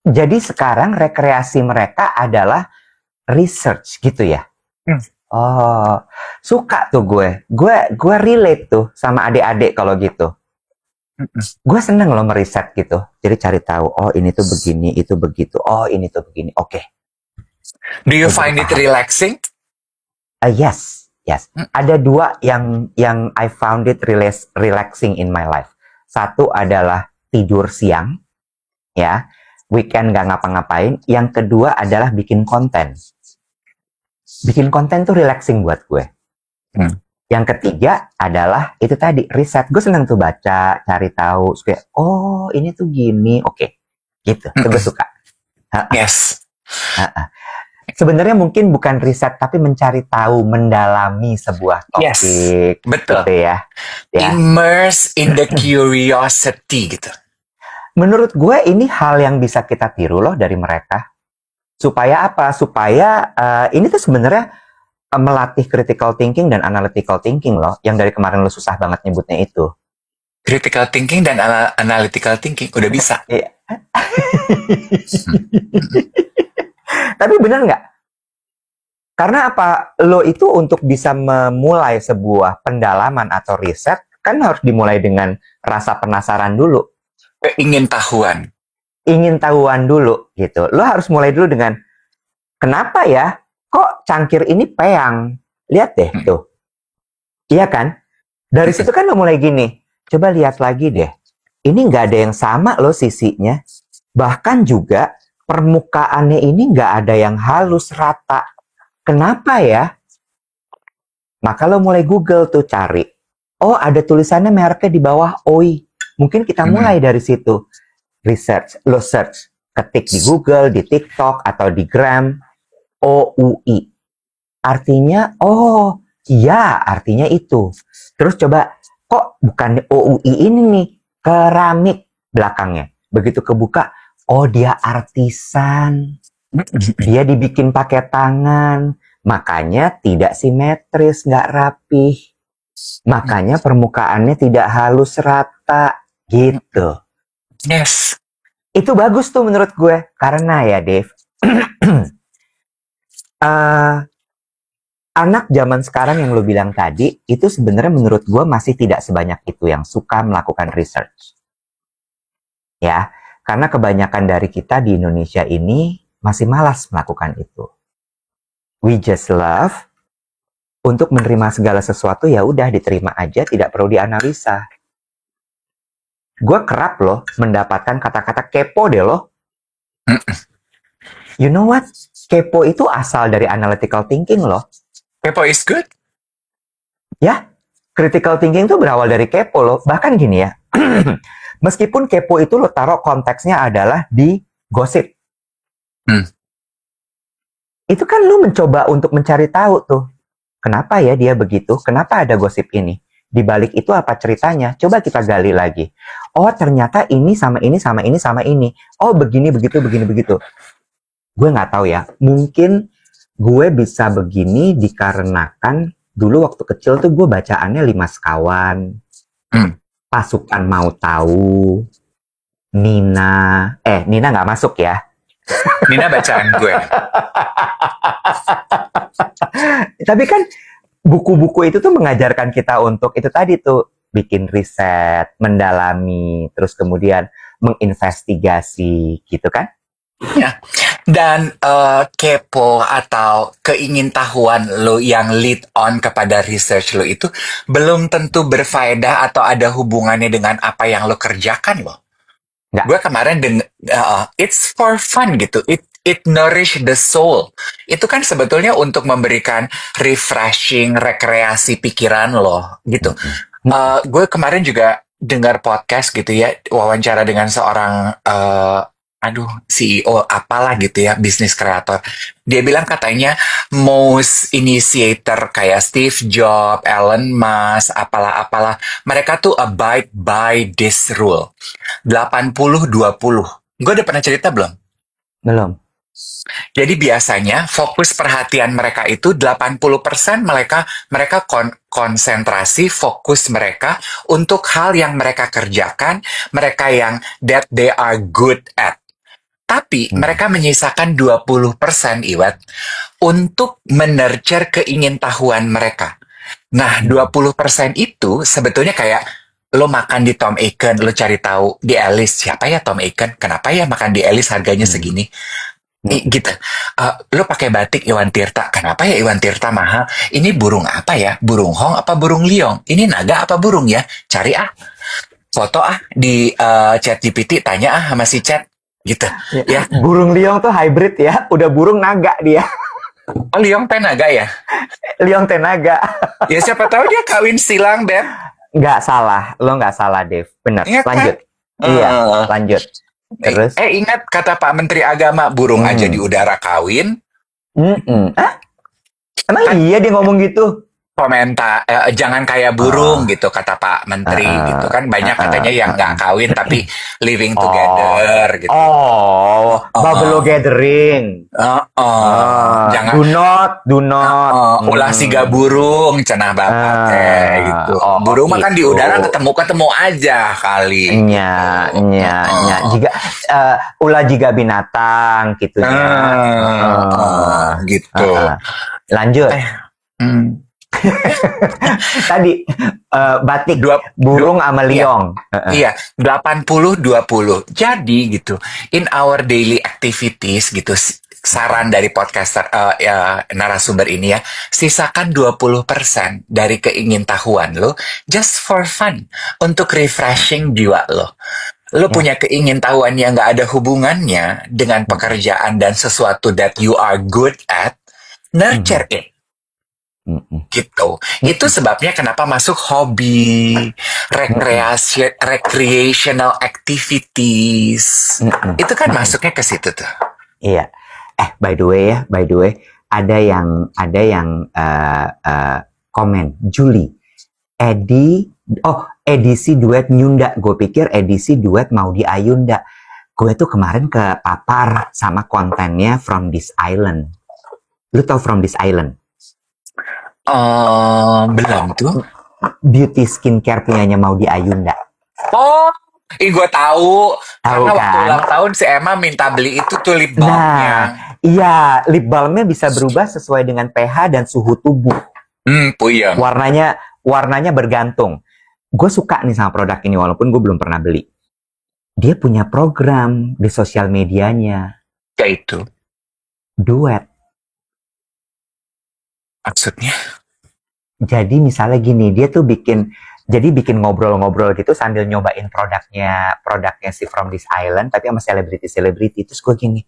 Jadi sekarang rekreasi mereka adalah research gitu ya. Hmm. Oh, suka tuh gue. Gue relate tuh sama adik-adik kalau gitu. Gue seneng loh meriset gitu. Jadi cari tahu, oh ini tuh begini, itu begitu. Oh ini tuh begini. Oke. Do you Gue jadi find it paham. relaxing? Yes. Ada dua yang I found it relaxing in my life. Satu adalah tidur siang, ya. Weekend gak ngapa-ngapain. Yang kedua adalah bikin konten. Bikin konten tuh relaxing buat gue. Yang ketiga adalah itu tadi riset. Gue seneng tuh baca, cari tahu, supaya oh ini tuh gini, oke, gitu. Itu gue suka. Yes. Sebenarnya mungkin bukan riset, tapi mencari tahu, mendalami sebuah topik, Yes, betul. gitu ya. Immerse in the curiosity gitu. Menurut gue ini hal yang bisa kita tiru loh dari mereka. Supaya apa? Supaya ini tuh sebenarnya melatih critical thinking dan analytical thinking loh, yang dari kemarin lo susah banget nyebutnya itu. Critical thinking dan analytical thinking udah bisa. Tapi benar nggak? Karena apa? Lo itu untuk bisa memulai sebuah pendalaman atau riset, kan harus dimulai dengan rasa penasaran dulu. Ingin tahuan. Ingin tahuan dulu, gitu. Lo harus mulai dulu dengan, kenapa ya? Kok cangkir ini peyang? Lihat deh, tuh. Iya kan? Dari situ kan lo mulai gini, coba lihat lagi deh. Ini nggak ada yang sama loh sisinya. Bahkan juga permukaannya ini nggak ada yang halus rata. Kenapa ya? Maka lo mulai Google tuh cari. Oh, ada tulisannya mereknya di bawah OI. Mungkin kita mulai dari situ. Research, lo search. Ketik di Google, di TikTok, atau di Gram. OUI. Artinya, oh iya artinya itu. Terus coba, kok bukan OUI ini nih, keramik belakangnya. Begitu kebuka, oh dia artisan. Dia dibikin pakai tangan. Makanya tidak simetris, nggak rapih. Makanya permukaannya tidak halus rata. Gitu. Yes. Itu bagus tuh menurut gue. Karena ya Dave, anak zaman sekarang yang lo bilang tadi, itu sebenarnya menurut gue masih tidak sebanyak itu yang suka melakukan research. Ya, karena kebanyakan dari kita di Indonesia ini masih malas melakukan itu. We just love untuk menerima segala sesuatu, ya udah diterima aja, tidak perlu dianalisa. Gue kerap loh mendapatkan kata-kata kepo deh loh. You know what? Kepo itu asal dari analytical thinking loh. Kepo is good? Ya, critical thinking itu berawal dari kepo loh. Bahkan gini ya, meskipun kepo itu lo taruh konteksnya adalah di gosip. Itu kan lo mencoba untuk mencari tahu tuh. Kenapa ya dia begitu? Kenapa ada gosip ini? Di balik itu apa ceritanya? Coba kita gali lagi. Oh, ternyata ini sama ini sama ini sama ini. Oh, begini begitu begini begitu. Gue nggak tahu ya. Mungkin gue bisa begini dikarenakan dulu waktu kecil tuh gue bacaannya 5 sekawan. Pasukan Mau Tahu, Nina nggak masuk ya. Nina bacaan gue. Tapi kan buku-buku itu tuh mengajarkan kita untuk itu tadi tuh, bikin riset, mendalami, terus kemudian menginvestigasi gitu kan. Ya. Dan kepo atau keingintahuan lo yang lead on kepada research lo itu belum tentu berfaedah atau ada hubungannya dengan apa yang lo kerjakan lo. Nggak. Gue kemarin it's for fun gitu. It nourish the soul. Itu kan sebetulnya untuk memberikan refreshing, rekreasi pikiran lo gitu. Gue kemarin juga dengar podcast gitu ya, wawancara dengan seorang CEO apalah gitu ya, bisnis kreator. Dia bilang katanya most initiator kayak Steve Jobs, Elon Musk, apalah, mereka tuh abide by this rule. 80-20. Gue udah pernah cerita belum? Belum. Jadi biasanya fokus perhatian mereka itu 80% mereka konsentrasi fokus mereka untuk hal yang mereka kerjakan, mereka yang that they are good at. Tapi mereka menyisakan 20% Iwet untuk menurture keingintahuan mereka. Nah, 20% itu sebetulnya kayak lo makan di Tom Aken, lo cari tahu di Alice, siapa ya Tom Aken? Kenapa ya makan di Alice harganya segini? Gitu. Lo pakai batik Iwan Tirta, kenapa ya Iwan Tirta mahal? Ini burung apa ya? Burung hong apa burung liong? Ini naga apa burung ya? Cari foto di ChatGPT, tanya sama si Chat. Gitu ya. Burung liong tuh hybrid ya, udah burung naga dia. Oh, liong teh naga ya? Liong teh naga. Ya siapa tahu dia kawin silang, Beb. Nggak salah, lo nggak salah, Dev. Bener, Ingat, lanjut. Kan? Iya, lanjut. Terus? Ingat kata Pak Menteri Agama, burung aja di udara kawin. Emang iya dia ngomong gitu? Komentar, jangan kayak burung gitu kata Pak Menteri gitu kan, banyak katanya yang nggak kawin tapi living together gitu. Buffalo gathering. Jangan do not. ulah siga burung cenah bapak gitu. Burung mah kan di udara ketemu aja kali. Nya. Jika ulah jiga binatang gitu gitu. Lanjut. Tadi batik burung sama liong. Iya, 80-20. Jadi gitu, in our daily activities gitu, saran dari podcaster narasumber ini ya, sisakan 20% dari keingintahuan lo just for fun, untuk refreshing jiwa lo. Lo punya keingintahuan yang gak ada hubungannya dengan pekerjaan dan sesuatu that you are good at, nurture it. Gitu. Itu sebabnya kenapa masuk hobi, recreational activities. Itu kan masuknya ke situ tuh. Iya. By the way, ada yang komen, Juli. Edisi duet Nyunda. Gue pikir edisi duet Maudy Ayunda. Gue tuh kemarin kepapar sama kontennya From This Island. Lu tau From This Island? Belum tuh. Beauty skincare punyanya Maudy Ayunda. Gue tahu. Karena kan? waktu ulang tahun si Emma minta beli itu tuh lip balmnya. Iya, lip balmnya bisa berubah sesuai dengan pH dan suhu tubuh. Puyeng. Warnanya bergantung. Gue suka nih sama produk ini walaupun gue belum pernah beli. Dia punya program di sosial medianya. Yaitu? Duet. Maksudnya? Jadi misalnya gini, dia tuh bikin ngobrol-ngobrol gitu sambil nyobain produknya si From This Island, tapi sama selebriti. Terus gue gini,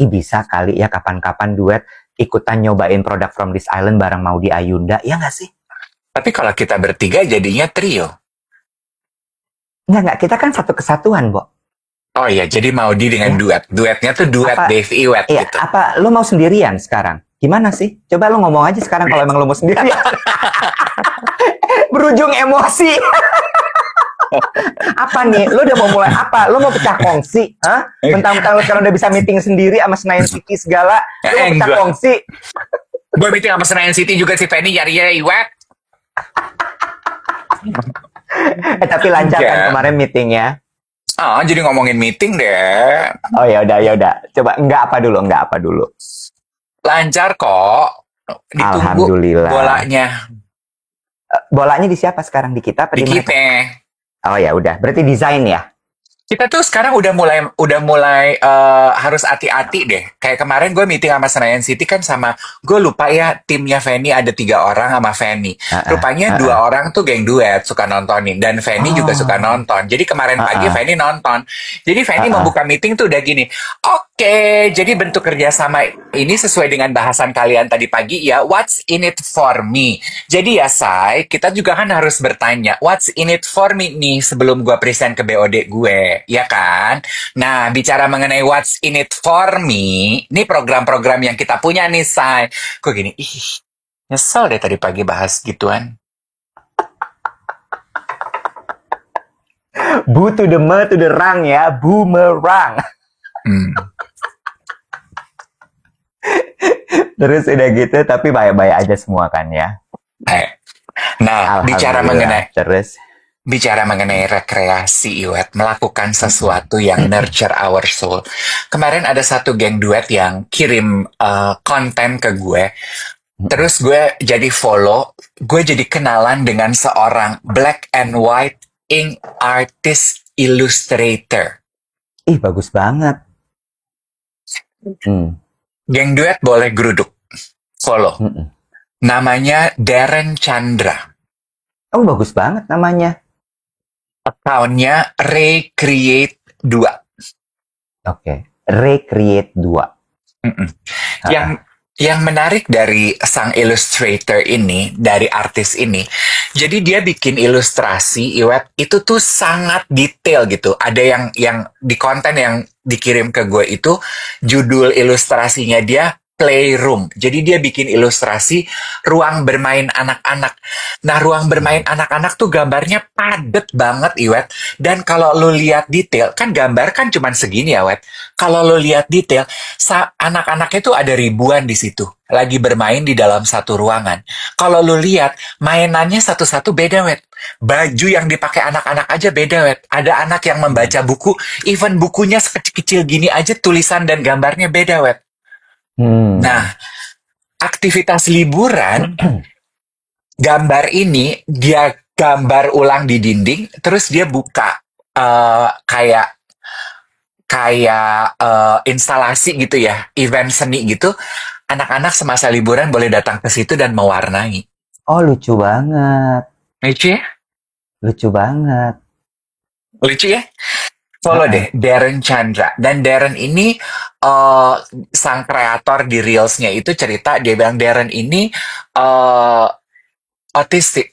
bisa kali ya kapan-kapan duet ikutan nyobain produk From This Island bareng Maudy Ayunda, ya nggak sih? Tapi kalau kita bertiga jadinya trio. Nggak, kita kan satu kesatuan, Bo. Oh iya, jadi Maudy dengan duet. Duetnya tuh duet Dave Iwet gitu. Apa, lo mau sendirian sekarang? Gimana sih? Coba lo ngomong aja sekarang kalau emang lo mau sendirian. Berujung emosi. Apa nih? Lo udah mau mulai apa? Lo mau pecah kongsi? Hah? Mentang-mentang lo sekarang udah bisa meeting sendiri sama Senayan City segala. Lo mau pecah kongsi? Gue meeting sama Senayan City juga si Penny nyari Iwet. Tapi lancar kan Ya. kemarin meetingnya? Jadi ngomongin meeting deh. Oh ya udah ya udah. Coba enggak apa dulu. Lancar kok. Ditunggu Alhamdulillah. bolanya. Bolanya di siapa sekarang, di kita apa Di di mereka? kita. Oh ya udah. Berarti desain ya? Kita tuh sekarang udah mulai harus hati-hati deh. Kayak kemarin gue meeting sama Senayan City kan sama gue lupa ya timnya Fanny ada 3 orang sama Fanny. Rupanya 2 orang tuh geng duet suka nontonin dan Fanny juga suka nonton. Jadi kemarin pagi Fanny nonton. Jadi Fanny membuka meeting tuh udah gini. Oke, jadi bentuk kerjasama ini sesuai dengan bahasan kalian tadi pagi ya. What's in it for me? Jadi ya Say, kita juga kan harus bertanya. What's in it for me nih sebelum gue present ke BOD gue. Ya kan? Nah, bicara mengenai what's in it for me, ini program-program yang kita punya nih, Say. Kok gini, nyesel deh tadi pagi bahas gituan. Bu to the rang ya, boomerang. Terus udah gitu, tapi baik-baik aja semua kan ya. Nah, Terus bicara mengenai rekreasi, Iwet, melakukan sesuatu yang nurture our soul. Kemarin ada satu geng duet yang kirim konten ke gue. Terus gue jadi follow, gue jadi kenalan dengan seorang black and white ink artist illustrator. Ih, bagus banget. Geng duet boleh geruduk, follow. Namanya Darren Chandra. Oh, bagus banget namanya. Account-nya Recreate 2. Oke, Recreate 2. Yang menarik dari sang illustrator ini, dari artis ini, jadi dia bikin ilustrasi, Iwet, itu tuh sangat detail gitu. Ada yang di konten yang dikirim ke gue itu, judul ilustrasinya dia Playroom. Jadi dia bikin ilustrasi ruang bermain anak-anak. Nah, ruang bermain anak-anak tuh gambarnya padet banget, Iwet. Dan kalau lo lihat detail, kan gambar kan cuma segini ya, Wet. Kalau lo lihat detail, anak-anaknya tuh ada ribuan di situ. Lagi bermain di dalam satu ruangan. Kalau lo lihat, mainannya satu-satu beda, Wet. Baju yang dipakai anak-anak aja beda, Wet. Ada anak yang membaca buku, even bukunya sekecil-kecil gini aja tulisan dan gambarnya beda, Wet. Nah, aktivitas liburan, gambar ini dia gambar ulang di dinding, terus dia buka kayak instalasi gitu ya, event seni gitu. Anak-anak semasa liburan boleh datang ke situ dan mewarnai. Oh, lucu banget. Lucu ya? Lucu banget. Lucu ya? Follow deh, Darren Chandra. Dan Darren ini sang kreator di Reels-nya itu cerita, dia bilang Darren ini autistic.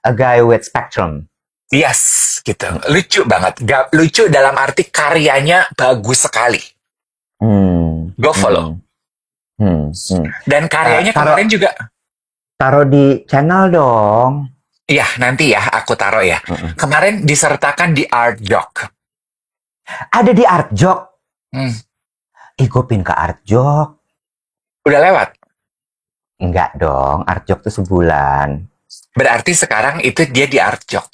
A guy with spectrum. Yes, gitu. Lucu banget. Lucu dalam arti karyanya bagus sekali. Go follow. Dan karyanya kemarin juga taruh di channel dong. Iya, nanti ya aku taruh ya. Kemarin disertakan di Art Jok. Ada di Art Jok? Gue pin ke Art Jok. Udah lewat? Enggak dong, Art Jok tuh sebulan. Berarti sekarang itu dia di Art Jok.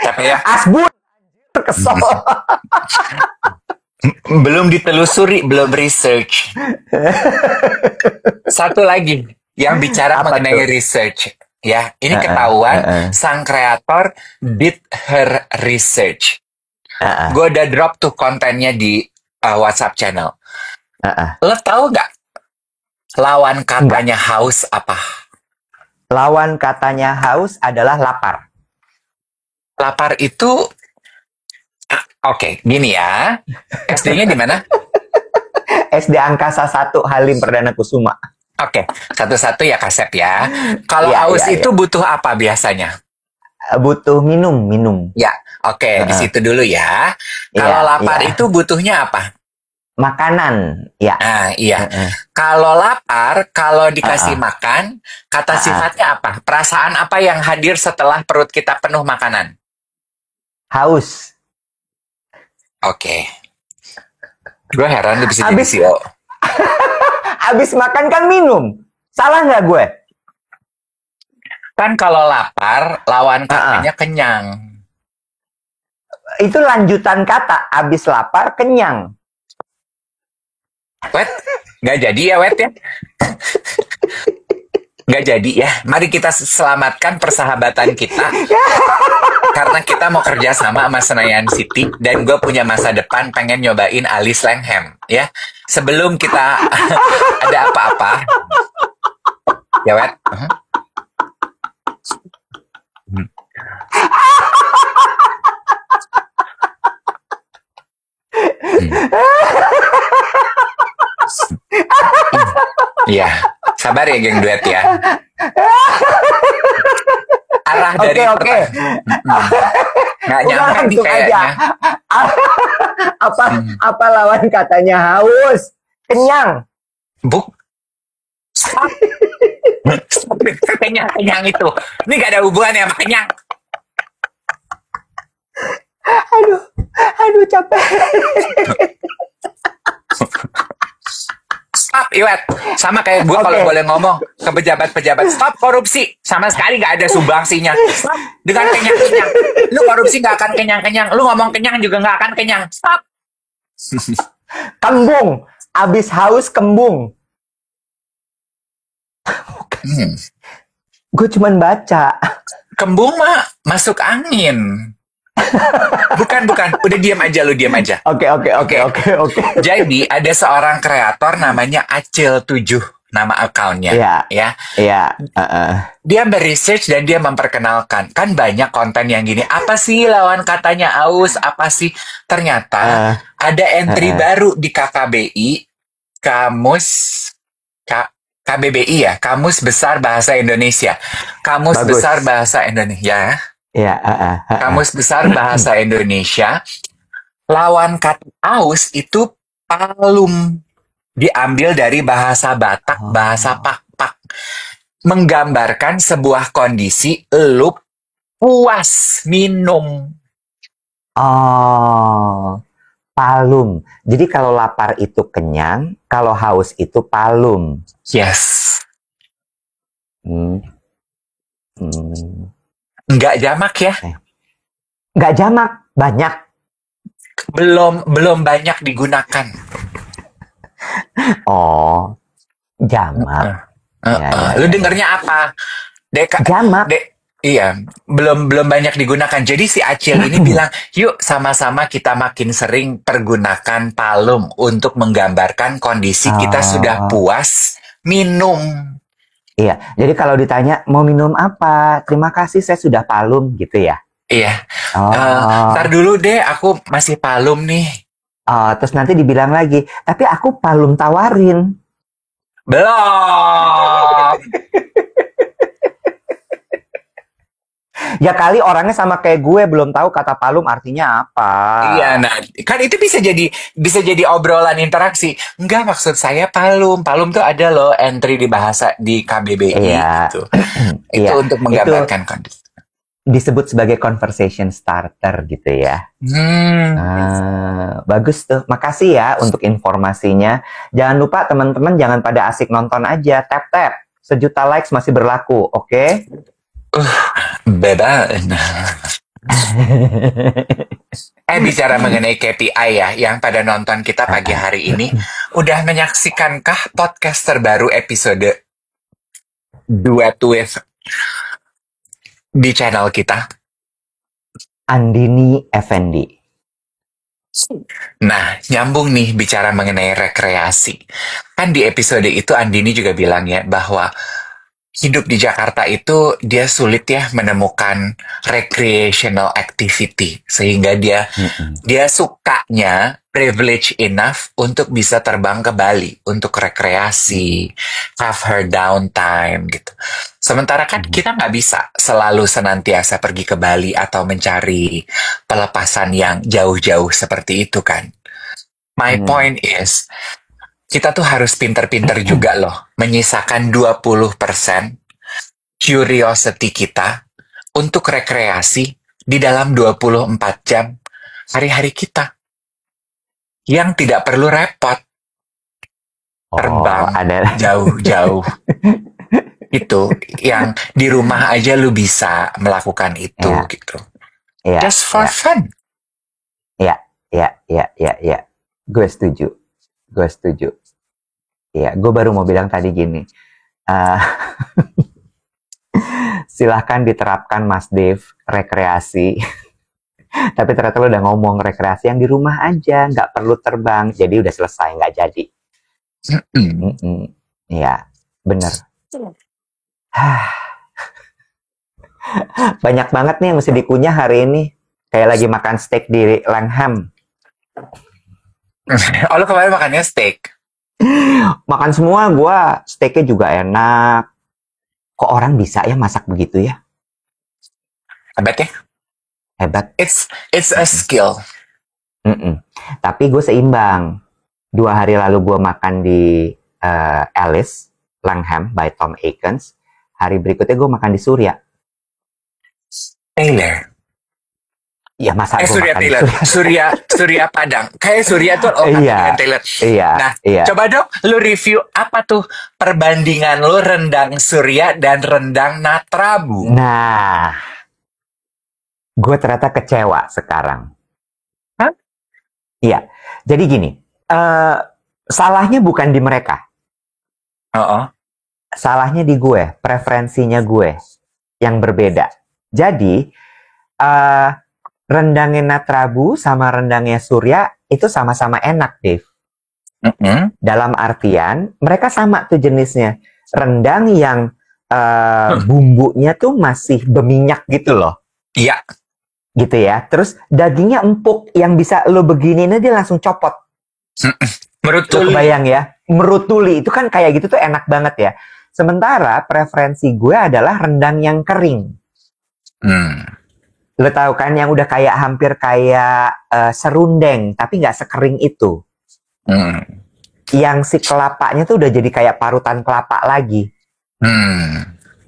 Tapi ya Asbun kesel. Belum ditelusuri, belum research. Satu lagi yang bicara mengenai research. Ya, ini ketahuan sang kreator did her research. Gue udah drop tuh kontennya di WhatsApp channel. Lo tahu nggak lawan katanya haus apa? Lawan katanya haus adalah lapar. Lapar itu oke, gini ya. SD-nya di mana? SD Angkasa 1 Halim Perdana Kusuma. Oke, satu-satu ya Kasep ya. Kalau haus itu butuh apa biasanya? Butuh minum. Ya, oke, di situ dulu ya. Kalau lapar itu butuhnya apa? Makanan, ya. Iya. Kalau lapar, kalau dikasih Uh-uh. makan, kata Uh-uh. sifatnya apa? Perasaan apa yang hadir setelah perut kita penuh makanan? Haus. Oke. Gue heran lu bisa jadi Habis CEO. habis makan kan minum. Salah nggak gue? Kan kalau lapar, lawan katanya kenyang. Itu lanjutan kata. Habis lapar, kenyang. Wet, nggak jadi ya, Wet ya? Nggak jadi ya. Mari kita selamatkan persahabatan kita. Karena kita mau kerja sama Senayan City. Dan gue punya masa depan pengen nyobain Alice Langham. Ya. Sebelum kita ada apa-apa. Ya, Wet? Iya, sabar ya geng duet ya. Arah dari Oke. nggak nyampe nih kayaknya. Apa lawan katanya haus? Kenyang. Buk. Stop. Stop. Kenyang itu. Ini gak ada hubungannya sama kenyang. Aduh capek. Stop, Iwet. Sama kayak gue kalau boleh ngomong ke pejabat-pejabat, stop korupsi. Sama sekali gak ada sumbangsinya. Stop dengan kenyang-kenyang. Lu korupsi gak akan kenyang-kenyang. Lu ngomong kenyang juga gak akan kenyang. Stop. Kembung. Abis haus kembung. Gue cuman baca. Kembung mah masuk angin. Bukan. Udah diam aja, lu diam aja. Oke. Jadi ada seorang kreator namanya Acil7, nama akunnya. Iya. Dia beresearch dan dia memperkenalkan. Kan banyak konten yang gini. Apa sih lawan katanya aus? Apa sih? Ternyata ada entry baru di KKBI, KBBI ya, Kamus Besar Bahasa Indonesia. Kamus Bagus. Besar Bahasa Indonesia. Iya. Kamus Besar Bahasa Indonesia. Lawan kata aus itu palum. Diambil dari bahasa Batak, bahasa Pak-Pak. Menggambarkan sebuah kondisi lu puas minum. Palum. Jadi kalau lapar itu kenyang, kalau haus itu palum. Yes. Nggak jamak ya? Nggak jamak, banyak. Belum banyak digunakan. Jamak. Lu dengernya apa? Jamak. Iya, belum banyak digunakan. Jadi si Acil ini bilang, yuk sama-sama kita makin sering pergunakan palum untuk menggambarkan kondisi kita sudah puas minum. Iya, jadi kalau ditanya mau minum apa, terima kasih saya sudah palum gitu ya. Iya. Ntar dulu deh, aku masih palum nih. Terus nanti dibilang lagi, tapi aku palum tawarin. Belum. Ya kali orangnya sama kayak gue belum tahu kata palum artinya apa. Iya, nah kan itu bisa jadi obrolan interaksi. Enggak, maksud saya palum. Palum tuh ada loh entry di bahasa di KBBI gitu. Itu untuk menggambarkan kondisi. Disebut sebagai conversation starter gitu ya. Bagus tuh. Makasih ya untuk informasinya. Jangan lupa teman-teman jangan pada asik nonton aja. Tap. 1 juta likes masih berlaku, oke? Beda. Bicara mengenai KPI ya, yang pada nonton kita pagi hari ini, udah menyaksikankah podcast terbaru episode Duet with di channel kita? Andini Effendi. Nah, nyambung nih bicara mengenai rekreasi. Kan di episode itu Andini juga bilang ya, bahwa hidup di Jakarta itu dia sulit ya menemukan recreational activity, sehingga dia sukanya privilege enough untuk bisa terbang ke Bali untuk rekreasi, have her downtime gitu. Sementara kan kita nggak bisa selalu senantiasa pergi ke Bali atau mencari pelepasan yang jauh-jauh seperti itu kan. My point is, kita tuh harus pinter-pinter juga loh, menyisakan 20% curiosity kita untuk rekreasi di dalam 24 jam hari-hari kita. Yang tidak perlu repot. Terbang ada jauh-jauh. Itu yang di rumah aja lu bisa melakukan itu gitu. Just for fun. Ya. Gue setuju. Ya, gue baru mau bilang tadi gini. Silahkan diterapkan Mas Dev rekreasi. Tapi ternyata lo udah ngomong rekreasi yang di rumah aja, nggak perlu terbang. Jadi udah selesai, nggak jadi. Ya, bener. Banyak banget nih yang mesti dikunyah hari ini. Kayak lagi makan steak di Langham. Oh, lo kemarin makannya steak? Makan semua, gue steaknya juga enak. Kok orang bisa ya masak begitu ya? Hebat ya? Hebat. It's a skill. Tapi gue seimbang. 2 hari lalu gue makan di Alice Langham by Tom Akins. Hari berikutnya gue makan di Surya. Taylor. Ya masa gue Surya makan Taylor. di Surya Padang. Kayak Surya tuh dengan Taylor. Nah, coba dong lu review apa tuh perbandingan lu rendang Surya dan rendang Natrabu. Nah, gue ternyata kecewa sekarang. Hah? Iya. Jadi gini, salahnya bukan di mereka. Salahnya di gue, preferensinya gue yang berbeda. Jadi, rendangnya Natrabu sama rendangnya Surya itu sama-sama enak, Dave. Dalam artian, mereka sama tuh jenisnya. Rendang yang bumbunya tuh masih berminyak gitu loh. Iya. Gitu ya. Terus dagingnya empuk yang bisa lo beginiin dia langsung copot. Merutuli. Kebayang ya. Merutuli. Itu kan kayak gitu tuh enak banget ya. Sementara preferensi gue adalah rendang yang kering. Lo tahu kan yang udah kayak hampir kayak serundeng. Tapi nggak sekering itu. Yang si kelapanya tuh udah jadi kayak parutan kelapa lagi.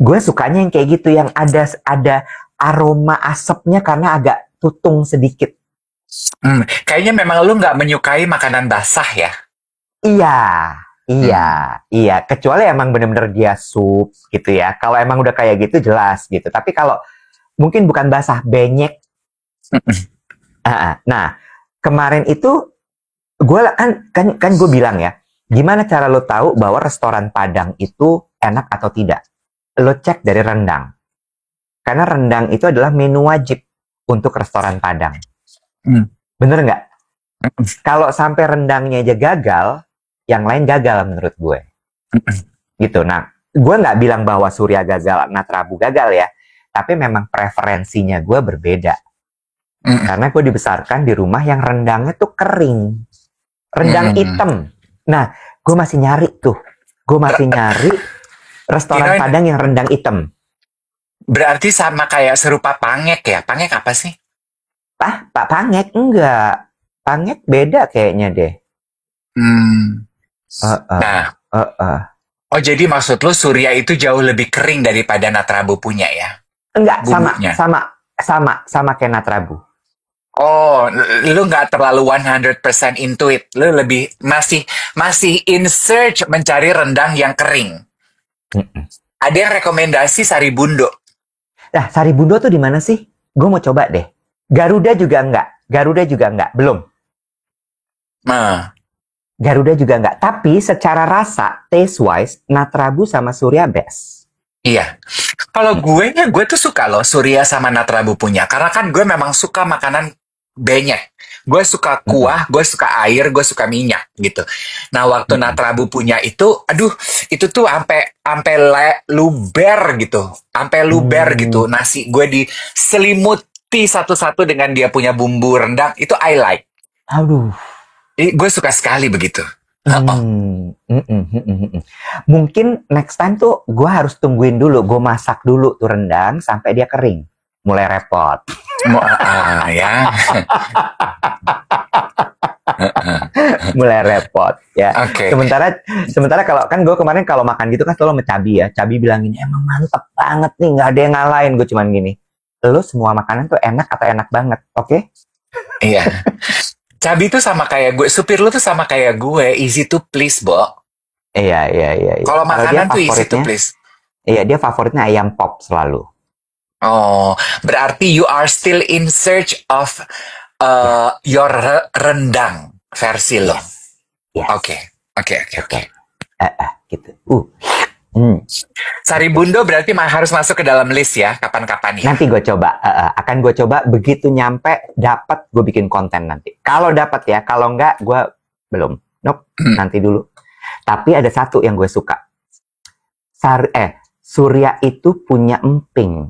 Gue sukanya yang kayak gitu. Yang ada aroma asapnya karena agak tutung sedikit. Kayaknya memang lu nggak menyukai makanan basah ya? Iya. Kecuali emang bener-bener dia sup gitu ya. Kalau emang udah kayak gitu jelas gitu. Tapi kalau mungkin bukan basah, benyek. Nah, kemarin itu gue kan gue bilang ya, gimana cara lo tahu bahwa restoran Padang itu enak atau tidak? Lo cek dari rendang. Karena rendang itu adalah menu wajib untuk restoran Padang. Bener nggak? Kalau sampai rendangnya aja gagal, yang lain gagal menurut gue. Gitu. Nah, gue nggak bilang bahwa Surya gagal, Natrabu gagal ya. Tapi memang preferensinya gue berbeda. Karena gue dibesarkan di rumah yang rendangnya tuh kering. Rendang hitam. Nah, gue masih nyari tuh. Gue masih nyari restoran Padang yang rendang hitam. Berarti sama kayak serupa pangek ya? Pangek apa sih? Pak pangek enggak. Pangek beda kayaknya deh. Oh jadi maksud lu Surya itu jauh lebih kering daripada Natrabu punya ya? Enggak, sama kayak Natrabu. Oh, lu nggak terlalu 100% into it. Lu lebih masih in search mencari rendang yang kering. Ada yang rekomendasi Saribundo. Nah, Saribundo tuh di mana sih? Gue mau coba deh. Garuda juga enggak. Belum. Garuda juga enggak. Tapi secara rasa, taste-wise, Natrabu sama Surya best. Iya. Kalau gue tuh suka loh Surya sama Natrabu punya. Karena kan gue memang suka makanan banyak. Gue suka kuah, gue suka air, gue suka minyak gitu. Nah waktu Natrabu punya itu, aduh itu tuh sampai luber gitu, nasi gue diselimuti satu-satu dengan dia punya bumbu rendang itu I like. Aduh. Gue suka sekali begitu. Mungkin next time tuh gue harus tungguin dulu, gue masak dulu tuh rendang sampai dia kering, mulai repot. Ya. Mulai repot ya. Oke. Sementara kalau kan gue kemarin kalau makan gitu kan selalu sama Cabi ya. Cabi bilang gini, emang mantep banget nih, nggak ada yang ngalahin. Gue cuman gini, lo semua makanan tuh enak atau enak banget, oke? Iya. Cabi tuh sama kayak gue, supir lu tuh sama kayak gue, easy to please, Bo. Iya. Kalau makanan tuh easy to favoritnya, please. iya dia favoritnya ayam pop selalu. Oh, berarti you are still in search of your rendang versi lo. Yes. Oke. Gitu. Saribundo berarti harus masuk ke dalam list ya, kapan-kapan ya. Nanti gue coba, akan gue coba begitu nyampe dapat gue bikin konten nanti. Kalau dapat ya, kalau enggak gue belum. Nope, nanti dulu. Tapi ada satu yang gue suka. Surya itu punya emping.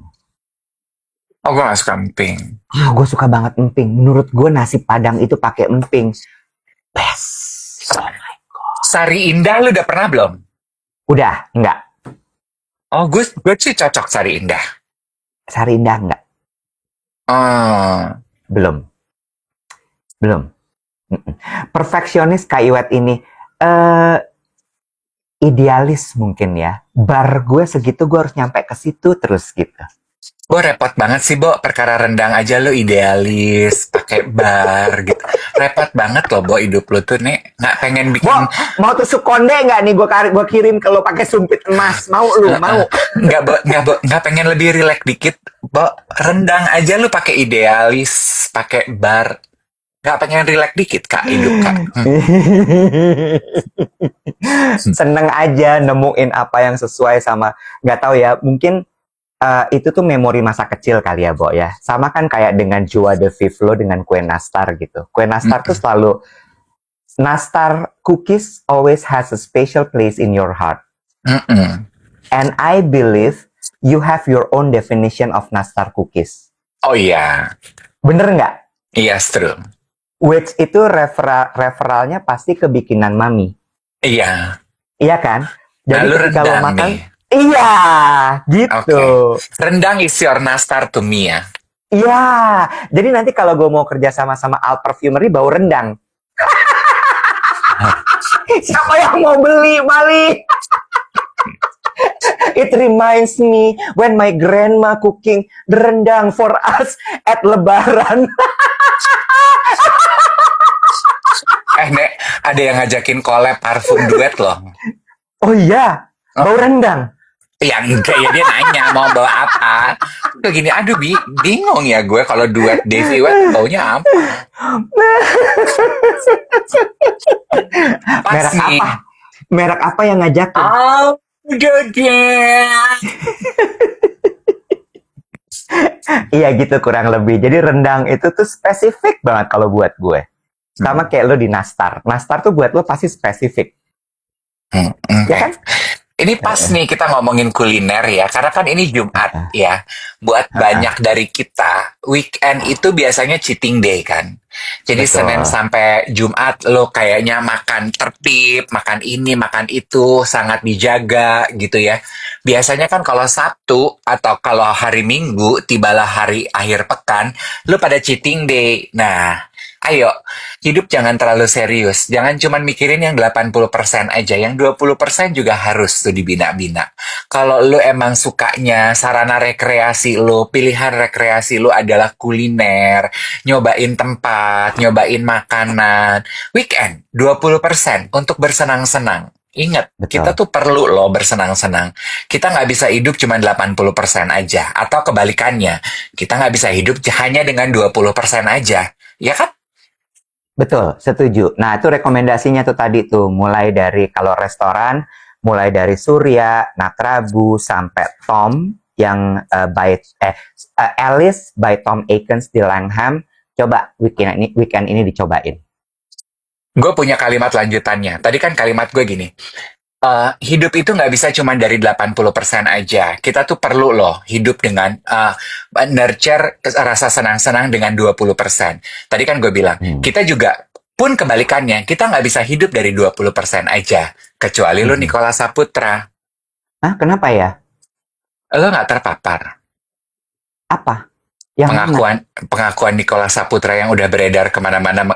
Oh, gue gak suka emping. Gue suka banget emping. Menurut gue nasi Padang itu pakai emping. Best. Oh my God. Sari Indah lu udah pernah belum? Udah, enggak. Oh, gue sih cocok Sari Indah. Sari Indah enggak. Belum. Perfeksionis Kak Iwet ini idealis mungkin ya. Bar gue segitu, gue harus nyampe ke situ terus gitu. Gue repot banget sih, Bo. Perkara rendang aja lo idealis, pakai bar gitu. Repot banget loh, Bo, hidup lo tuh, Nek. Nggak pengen bikin... Bo, mau tusuk konde nggak nih? Gue kirim ke lo pakai sumpit emas. Mau lu? Mau? Nggak pengen lebih rileks dikit, Bo. Rendang aja lo pakai idealis, pakai bar. Nggak pengen rileks dikit, Kak, hidup, Kak. Seneng aja nemuin apa yang sesuai sama... Nggak tahu ya, mungkin... itu tuh memori masa kecil kali ya, Bo ya. Sama kan kayak dengan Joie de Vivre lo dengan kue nastar gitu. Kue nastar tuh selalu nastar cookies always has a special place in your heart. And I believe you have your own definition of nastar cookies. Oh iya. Bener nggak? Iya, true. Which itu referralnya pasti ke bikinan mami. Iya. Iya kan? Jadi kalau makan nih. Iya, gitu. Okay. Rendang is your nastar to me ya. Iya, jadi nanti kalau gue mau kerja sama Al Perfumery bau rendang. Siapa yang mau beli, Mali? It reminds me when my grandma cooking the rendang for us at Lebaran. Nek, ada yang ngajakin collab parfum duet loh. Oh iya, bau rendang. Ya enggak ya, dia nanya mau bawa apa. Kayak gini, aduh bingung ya gue kalau duet Davy Wet baunya apa. Merek apa yang ngajakin? Oh, Iya gitu kurang lebih. Jadi rendang itu tuh spesifik banget kalau buat gue. Sama kayak lo di nastar. Nastar tuh buat lo pasti spesifik. Ya kan? Ini pas nih kita ngomongin kuliner ya, karena kan ini Jumat ya. Buat banyak dari kita, weekend itu biasanya cheating day kan. Jadi betul. Senin sampai Jumat lo kayaknya makan tertib, makan ini, makan itu, sangat dijaga gitu ya. Biasanya kan kalau Sabtu atau kalau hari Minggu, tibalah hari akhir pekan, lo pada cheating day. Nah, ayo, hidup jangan terlalu serius. Jangan cuma mikirin yang 80% aja. Yang 20% juga harus tuh dibina-bina. Kalau lu emang sukanya sarana rekreasi lu, pilihan rekreasi lu adalah kuliner, nyobain tempat, nyobain makanan. Weekend, 20% untuk bersenang-senang. Ingat, kita tuh perlu loh bersenang-senang. Kita nggak bisa hidup cuma 80% aja. Atau kebalikannya, kita nggak bisa hidup hanya dengan 20% aja. Ya kan? Betul, setuju. Nah, itu rekomendasinya tuh tadi tuh, mulai dari kalau restoran, mulai dari Surya, Natrabu, sampai Tom yang Alice by Tom Akins di Langham. Coba weekend ini dicobain. Gue punya kalimat lanjutannya. Tadi kan kalimat gue gini. Hidup itu nggak bisa cuma dari 80% aja. Kita tuh perlu loh hidup dengan nurture rasa senang-senang dengan 20%. Tadi kan gue bilang, kita juga pun kebalikannya, kita nggak bisa hidup dari 20% aja. Kecuali lo Nicola Saputra. Kenapa ya? Lo nggak terpapar. Apa? Yang mana? pengakuan Nicholas Saputra yang udah beredar kemana-mana.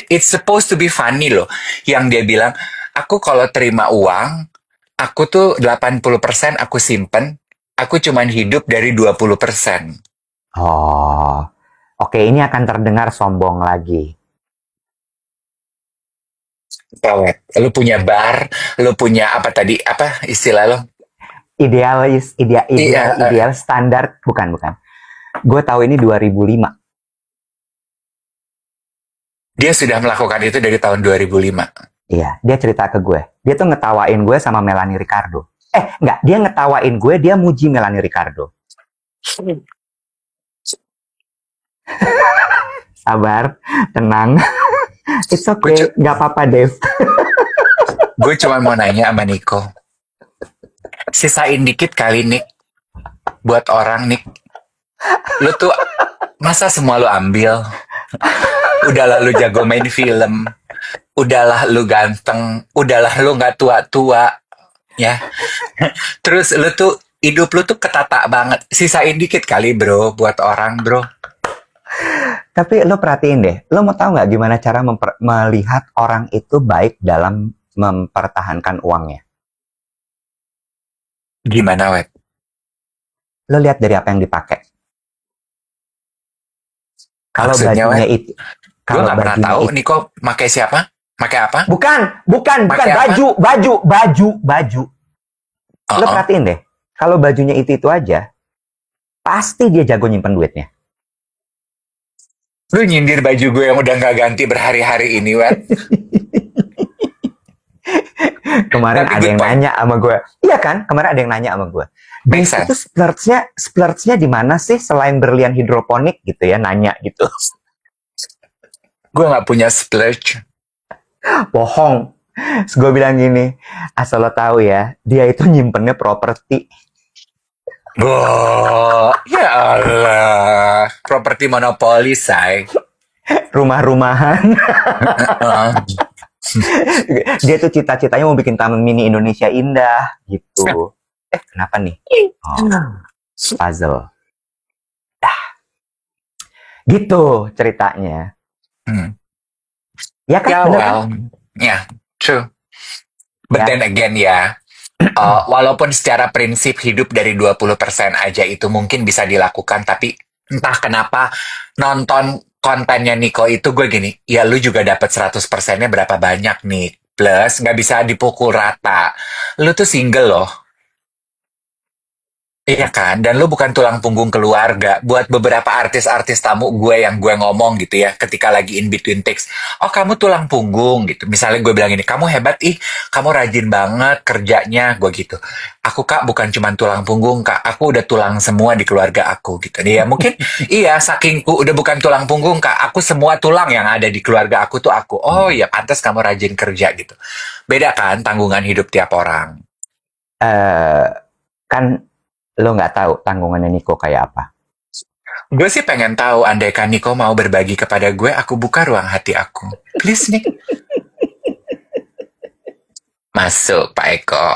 It's supposed to be funny loh. Yang dia bilang, aku kalau terima uang, aku tuh 80% aku simpen, aku cuman hidup dari 20%. Oh, oke, ini akan terdengar sombong lagi. Pawet. Lu punya bar, lu punya apa tadi, apa istilah lo? Ideal standar, bukan. Gue tahu ini 2005. Dia sudah melakukan itu dari tahun 2005. Iya, dia cerita ke gue. Dia tuh ngetawain gue sama Melanie Ricardo. Enggak, dia ngetawain gue, dia muji Melanie Ricardo. Sabar, tenang. It's okay, nggak apa-apa, Dev. Gue cuma mau nanya sama Nico. Sisain dikit kali, Nick. Buat orang, Nick. Lu tuh, masa semua lu ambil? Udahlah lu jago main film. Udahlah lu ganteng. Udahlah lu nggak tua-tua. Ya. Terus lu tuh, hidup lu tuh ketata banget. Sisain dikit kali, bro. Buat orang, bro. Tapi lo perhatiin deh, lo mau tahu nggak gimana cara melihat orang itu baik dalam mempertahankan uangnya? Gimana, Wet? Lo lihat dari apa yang dipakai. Kalau Maksudnya, bajunya Wet? itu, Gue nggak pernah tahu, Niko pakai siapa? Pakai apa? Bukan Pakai apa? baju. Lo perhatiin deh, kalau bajunya itu aja, pasti dia jago nyimpen duitnya. Lu nyindir baju gue yang udah nggak ganti berhari-hari ini, Wet. Kemarin ada yang nanya sama gue. Iya kan? Kemarin ada yang nanya sama gue. Itu splurge-nya di mana sih selain berlian hidroponik gitu ya, nanya gitu. Gue nggak punya splurge. Bohong. Terus gue bilang gini, asal lo tahu ya, dia itu nyimpennya properti. Ya Allah. Properti monopoli, say. Rumah-rumahan. Dia tuh cita-citanya mau bikin taman mini Indonesia Indah gitu. Kenapa nih? Puzzle. Gitu ceritanya. Ya kan? Ya, bener well. kan? Ya, true. But then again ya, walaupun secara prinsip hidup dari 20% aja itu mungkin bisa dilakukan, tapi entah kenapa nonton kontennya Nico itu gue gini, ya lu juga dapat 100%-nya berapa banyak nih. Plus, nggak bisa dipukul rata. Lu tuh single loh. Iya kan? Dan lu bukan tulang punggung keluarga. Buat beberapa artis-artis tamu gue yang gue ngomong gitu ya, ketika lagi in between takes, oh kamu tulang punggung gitu. Misalnya gue bilang ini, kamu hebat kamu rajin banget kerjanya, gue gitu. Aku kak bukan cuma tulang punggung kak, aku udah tulang semua di keluarga aku gitu. Ya mungkin iya sakingku udah bukan tulang punggung kak, aku semua tulang yang ada di keluarga aku tuh aku. Oh ya pantas kamu rajin kerja gitu. Beda kan tanggungan hidup tiap orang. Kan lo nggak tahu tanggungannya Nico kayak apa. Gue sih pengen tahu, andaikan Nico mau berbagi kepada gue, aku buka ruang hati aku. Please, Nick. Masuk, Pak Eko.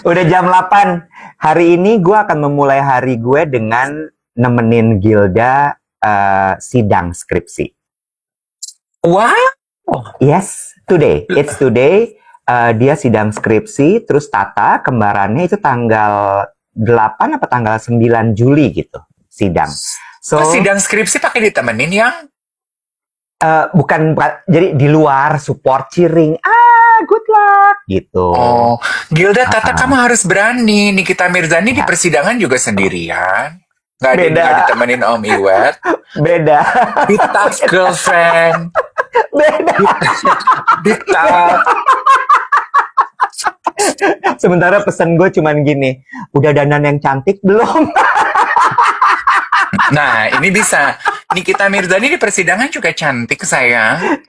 Udah jam 8. Hari ini gue akan memulai hari gue dengan nemenin Gilda sidang skripsi. Wow. Yes, today. It's today. Dia sidang skripsi, terus Tata kembarannya itu tanggal 8 apa tanggal 9 Juli gitu, sidang. So, sidang skripsi pakai ditemenin yang? Bukan, jadi di luar support cheering, good luck gitu. Oh, Gilda, Tata kamu harus berani. Nikita Mirzani di persidangan juga sendirian. Gak ada yang ditemenin Om Iwet. Beda. Big tough girlfriend. Beda. Big tough. Sementara pesan gue cuman gini, udah dandan yang cantik belum? Nah, ini bisa. Nikita Mirzani di persidangan juga cantik, sayang.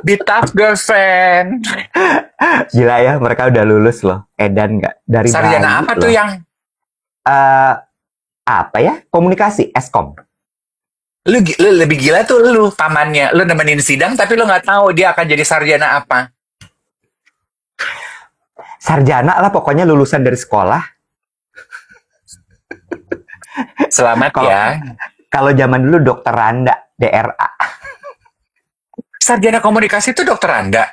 Be tough girlfriend. Gila ya, mereka udah lulus loh. Edan nggak? Dari sarjana apa loh. Tuh yang? Apa ya? Komunikasi, Eskom. Lu lebih gila tuh lu pamannya. Lu nemenin sidang tapi lu nggak tahu dia akan jadi sarjana apa. Sarjana lah pokoknya lulusan dari sekolah. Selamat Kalau ya. kalau zaman dulu dokter Randa, DRA. Sarjana komunikasi itu dokter Anda.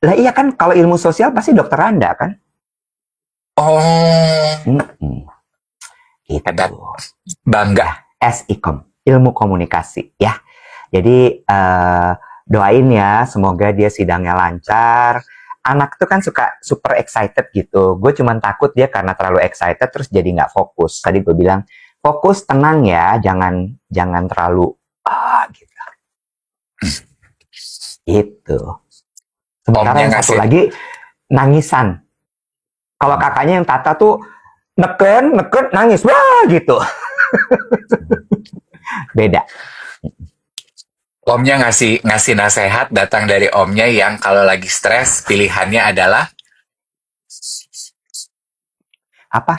Lah iya kan kalau ilmu sosial pasti dokter Randa kan? Oh, Gitu. hebat. Bangga. SIKOM, ilmu komunikasi ya. Jadi doain ya, semoga dia sidangnya lancar. Anak tuh kan suka super excited gitu. Gue cuman takut dia karena terlalu excited terus jadi nggak fokus. Tadi gue bilang fokus, tenang ya, jangan terlalu gitu. Gitu. Sementara Omnya yang satu ngasih. lagi nangisan. Kalau kakaknya yang Tata tuh neken nangis wah gitu. Beda. Omnya ngasih nasihat datang dari omnya yang kalau lagi stres pilihannya adalah Apa?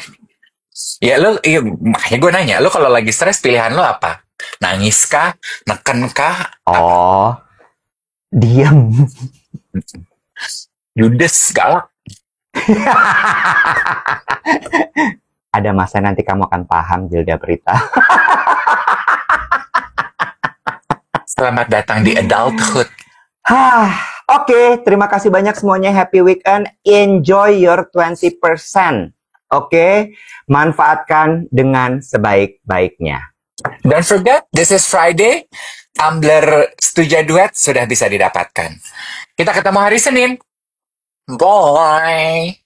ya lo, iya, makanya gue nanya, lo kalau lagi stres pilihan lo apa? Nangis kah? Neken kah? Apa? Oh, diam. Judes, galak. Ada masa nanti kamu akan paham, Zilda Berita. Selamat datang di adulthood. Oke, terima kasih banyak semuanya. Happy weekend. Enjoy your 20%. Oke, manfaatkan dengan sebaik-baiknya. Don't forget, this is Friday. Tumbler Setuja Duet sudah bisa didapatkan. Kita ketemu hari Senin. Bye.